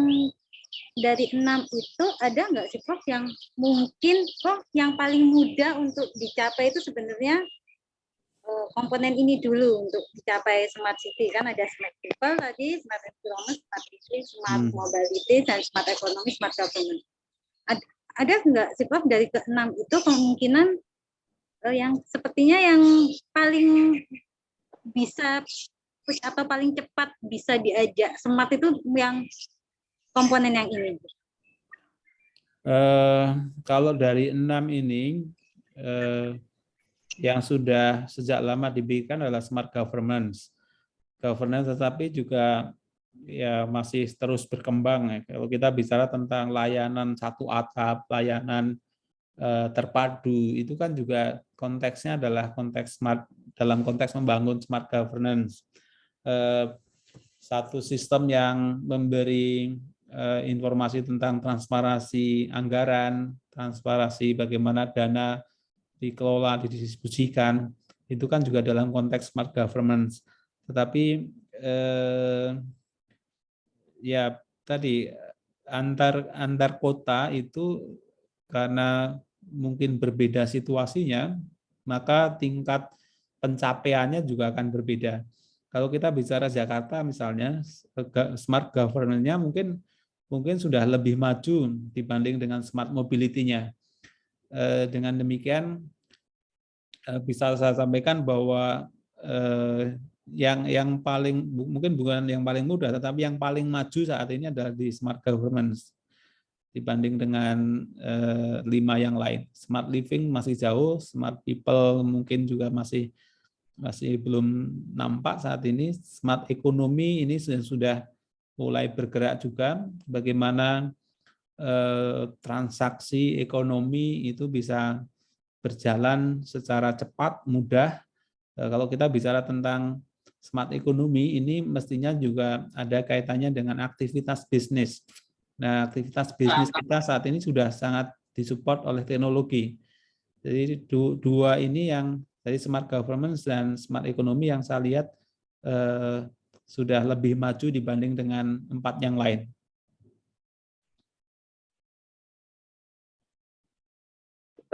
dari 6 itu ada nggak sih Prof yang mungkin yang paling mudah untuk dicapai itu sebenarnya komponen ini dulu untuk dicapai Smart City? Kan ada Smart People tadi, Smart Environment, Smart City, Smart Mobility, dan Smart Economy, Smart Government. Ada nggak sih Prof dari ke-6 itu kemungkinan yang sepertinya yang paling bisa atau paling cepat bisa diajak smart itu yang komponen yang ini? Kalau dari 6 ini yang sudah sejak lama diberikan adalah smart governance, tetapi juga ya masih terus berkembang. Kalau kita bicara tentang layanan satu atap, layanan terpadu, itu kan juga konteksnya adalah konteks smart, dalam konteks membangun smart governance. Satu sistem yang memberi informasi tentang transparansi anggaran, transparansi bagaimana dana dikelola, didistribusikan, itu kan juga dalam konteks smart governance. Tetapi ya tadi antar kota itu karena mungkin berbeda situasinya, maka tingkat pencapaiannya juga akan berbeda. Kalau kita bicara Jakarta misalnya, smart governance-nya mungkin sudah lebih maju dibanding dengan smart mobility-nya. Dengan demikian bisa saya sampaikan bahwa yang paling, mungkin bukan yang paling mudah, tetapi yang paling maju saat ini adalah di smart governance dibanding dengan 5 yang lain. Smart living masih jauh, smart people mungkin juga masih belum nampak saat ini. Smart economy ini sudah mulai bergerak juga, bagaimana transaksi ekonomi itu bisa berjalan secara cepat, mudah. Kalau kita bicara tentang smart economy, ini mestinya juga ada kaitannya dengan aktivitas bisnis. Nah, aktivitas bisnis kita saat ini sudah sangat disupport oleh teknologi. Jadi dua ini yang dari smart governance dan smart economy yang saya lihat sudah lebih maju dibanding dengan 4 yang lain.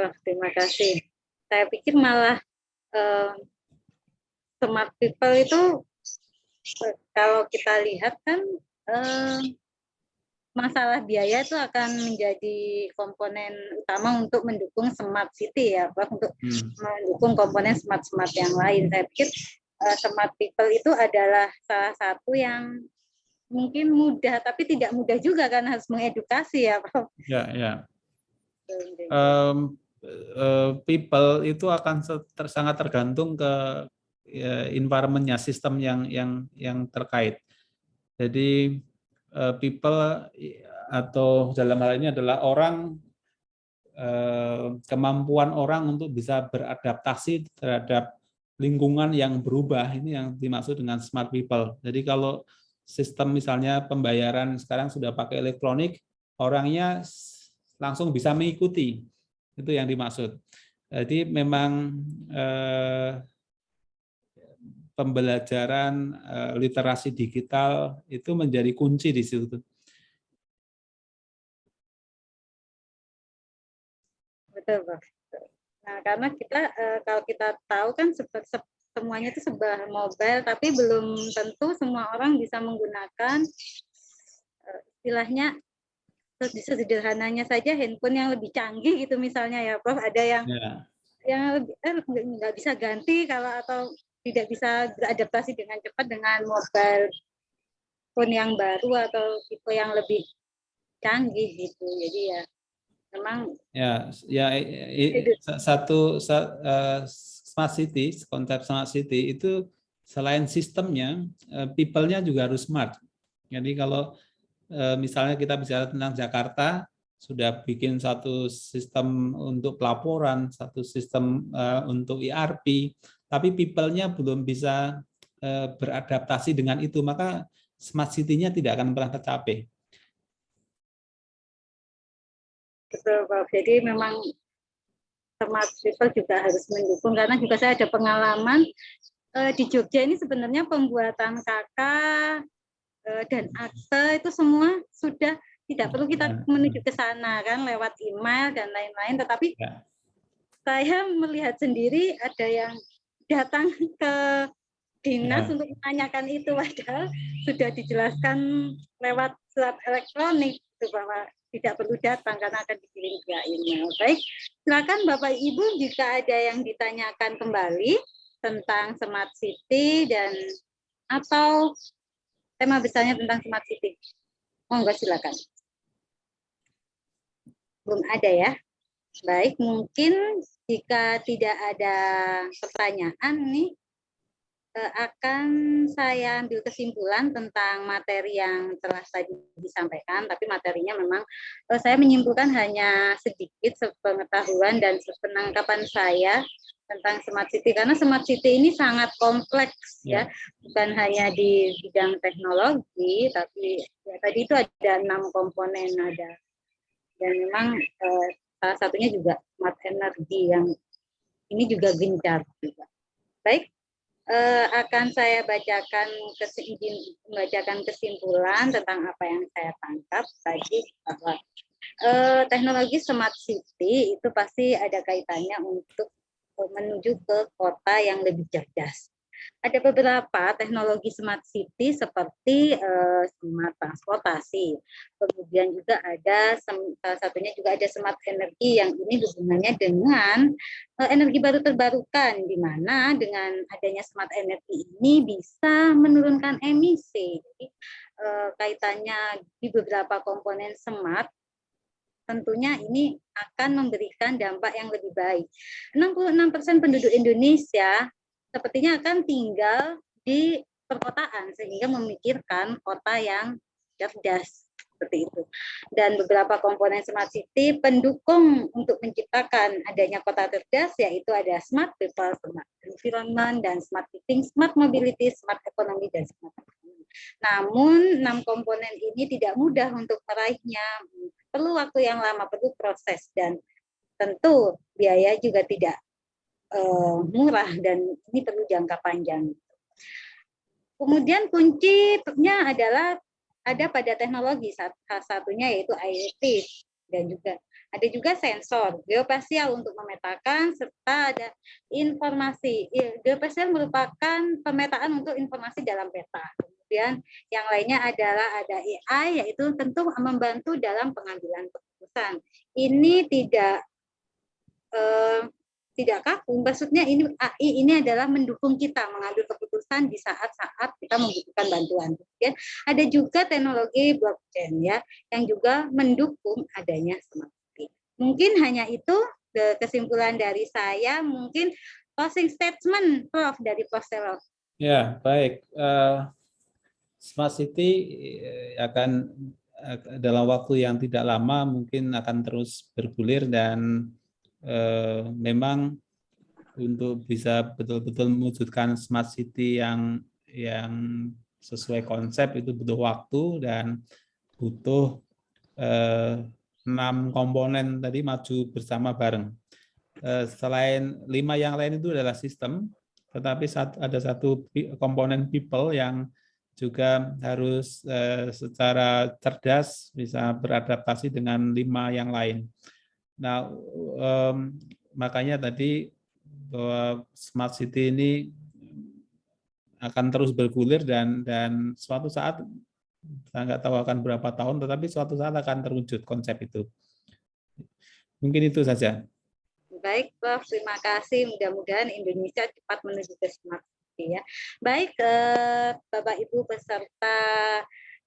Prof. Terima kasih. Saya pikir malah smart people itu kalau kita lihat kan masalah biaya itu akan menjadi komponen utama untuk mendukung smart city ya, Prof, untuk mendukung komponen smart yang lain. Saya pikir smart people itu adalah salah satu yang mungkin mudah, tapi tidak mudah juga kan, harus mengedukasi ya, Prof. Ya. People itu akan sangat tergantung ke environment-nya, sistem yang terkait. Jadi people atau dalam hal ini adalah orang, kemampuan orang untuk bisa beradaptasi terhadap lingkungan yang berubah, ini yang dimaksud dengan smart people. Jadi kalau sistem misalnya pembayaran sekarang sudah pakai elektronik, orangnya langsung bisa mengikuti, itu yang dimaksud. Jadi memang pembelajaran literasi digital itu menjadi kunci di situ. Betul, Prof. Nah, karena kita kalau kita tahu kan semuanya itu serba mobile, tapi belum tentu semua orang bisa menggunakan istilahnya sederhananya saja handphone yang lebih canggih gitu misalnya ya, Prof. Ada yang yang nggak bisa ganti atau tidak bisa beradaptasi dengan cepat dengan mobile phone yang baru atau tipe yang lebih canggih gitu. Jadi ya memang smart city, konsep smart city itu selain sistemnya, people-nya juga harus smart. Jadi kalau misalnya kita bicara tentang Jakarta, sudah bikin satu sistem untuk pelaporan, satu sistem untuk ERP, tapi people-nya belum bisa beradaptasi dengan itu, maka smart city-nya tidak akan pernah tercapai. Betul, Prof. Jadi memang smart people juga harus mendukung, karena juga saya ada pengalaman di Jogja ini sebenarnya pembuatan KK dan akte itu semua sudah tidak perlu kita menuju ke sana kan, lewat email dan lain-lain, tetapi saya melihat sendiri ada yang datang ke dinas untuk menanyakan itu, padahal sudah dijelaskan lewat surat elektronik itu bahwa tidak perlu datang karena akan dikirim via email. Baik, silakan Bapak Ibu jika ada yang ditanyakan kembali tentang smart city dan atau tema besarnya tentang smart city. Monggo silakan. Belum ada ya. Baik, mungkin jika tidak ada pertanyaan nih, akan saya ambil kesimpulan tentang materi yang telah tadi disampaikan, tapi materinya memang saya menyimpulkan hanya sedikit sepengetahuan dan sepenangkapan saya tentang smart city, karena smart city ini sangat kompleks ya, bukan hanya di bidang teknologi, tapi ya, tadi itu ada 6 komponen ada, dan memang salah satunya juga smart energy yang ini juga gencar juga. Baik. Akan saya bacakan kesimpulan tentang apa yang saya tangkap tadi, bahwa teknologi smart city itu pasti ada kaitannya untuk menuju ke kota yang lebih cerdas. Ada beberapa teknologi smart city seperti smart transportasi, kemudian juga ada salah satunya juga ada smart energy yang ini hubungannya dengan energi baru terbarukan, di mana dengan adanya smart energy ini bisa menurunkan emisi. Jadi kaitannya di beberapa komponen smart, tentunya ini akan memberikan dampak yang lebih baik. 66% penduduk Indonesia sepertinya akan tinggal di perkotaan, sehingga memikirkan kota yang cerdas seperti itu. Dan beberapa komponen smart city pendukung untuk menciptakan adanya kota cerdas, yaitu ada smart people, smart environment, dan smart living, smart mobility, smart economy, dan smart economy. Namun 6 komponen ini tidak mudah untuk meraihnya, perlu waktu yang lama, perlu proses, dan tentu biaya juga tidak murah, dan ini perlu jangka panjang. Kemudian kuncinya adalah ada pada teknologi, salah satunya yaitu IoT. Dan juga ada juga sensor geospasial untuk memetakan serta ada informasi. Geospasial merupakan pemetaan untuk informasi dalam peta. Kemudian yang lainnya adalah ada AI, yaitu tentu membantu dalam pengambilan keputusan. Ini tidak kaku, maksudnya ini AI ini adalah mendukung kita mengambil keputusan di saat-saat kita membutuhkan bantuan. Kemudian ada juga teknologi blockchain ya, yang juga mendukung adanya smart city. Mungkin hanya itu kesimpulan dari saya. Mungkin closing statement Prof dari Prof. Selo. Ya, baik. Smart city akan dalam waktu yang tidak lama mungkin akan terus bergulir dan memang untuk bisa betul-betul mewujudkan smart city yang sesuai konsep itu butuh waktu dan butuh 6 komponen tadi maju bersama bareng. Selain 5 yang lain itu adalah sistem, tetapi ada satu komponen people yang juga harus secara cerdas bisa beradaptasi dengan 5 yang lain. Nah, makanya tadi bahwa smart city ini akan terus bergulir dan suatu saat saya nggak tahu akan berapa tahun, tetapi suatu saat akan terwujud konsep itu. Mungkin itu saja. Baik, Prof. Terima kasih. Mudah-mudahan Indonesia cepat menuju ke smart city ya. Baik, Bapak Ibu peserta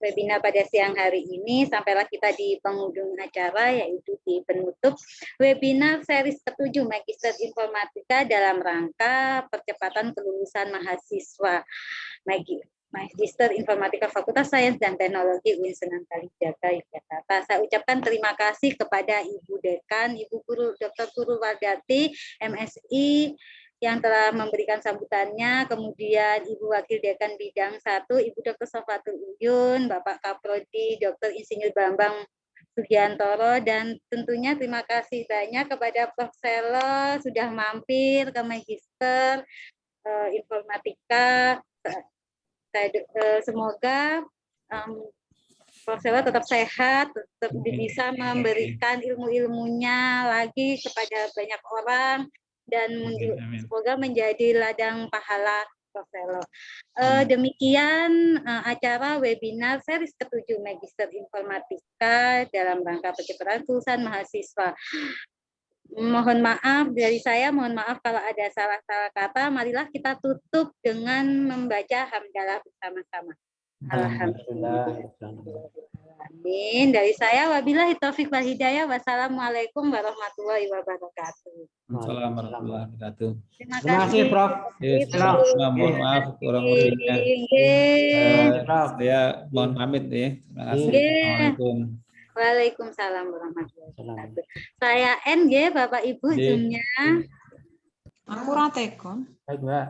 webinar pada siang hari ini, sampailah kita di penghujung acara, yaitu di penutup webinar series ke-7 Magister Informatika dalam rangka percepatan kelulusan mahasiswa Magister Informatika Fakultas Sains dan Teknologi UIN Sunan Kalijaga, Yogyakarta. Saya ucapkan terima kasih kepada Ibu Dekan, Ibu Guru Dr. Purwardati, MSI, yang telah memberikan sambutannya, kemudian Ibu Wakil Dekan Bidang 1, Ibu Dr. Sofatul Uyun, Bapak Kaprodi, Dr. Insinyur Bambang Sugiantoro, dan tentunya terima kasih banyak kepada Prof. Selo sudah mampir ke Magister Informatika. Semoga Prof. Selo tetap sehat, tetap bisa memberikan ilmu-ilmunya lagi kepada banyak orang, dan semoga menjadi ladang pahala Prof. Selo. Demikian acara webinar series ke-7 Magister Informatika dalam rangka percepatan kelulusan mahasiswa. Mohon maaf dari saya, mohon maaf kalau ada salah-salah kata. Marilah kita tutup dengan membaca hamdalah bersama-sama. Alhamdulillah. Amin. Dari saya, wabillahi taufiq wal hidayah. Wassalamualaikum warahmatullahi wabarakatuh. Assalamualaikum warahmatullahi wabarakatuh. Terima kasih, Prof. Mohon maaf kurang lebihnya. Saya mohon pamit ya. Terima kasih. Assalamualaikum. Waalaikumsalam warahmatullahi wabarakatuh. Saya NG, Bapak Ibu, Zoom-nya. Aku ratekon. Baik, Mbak.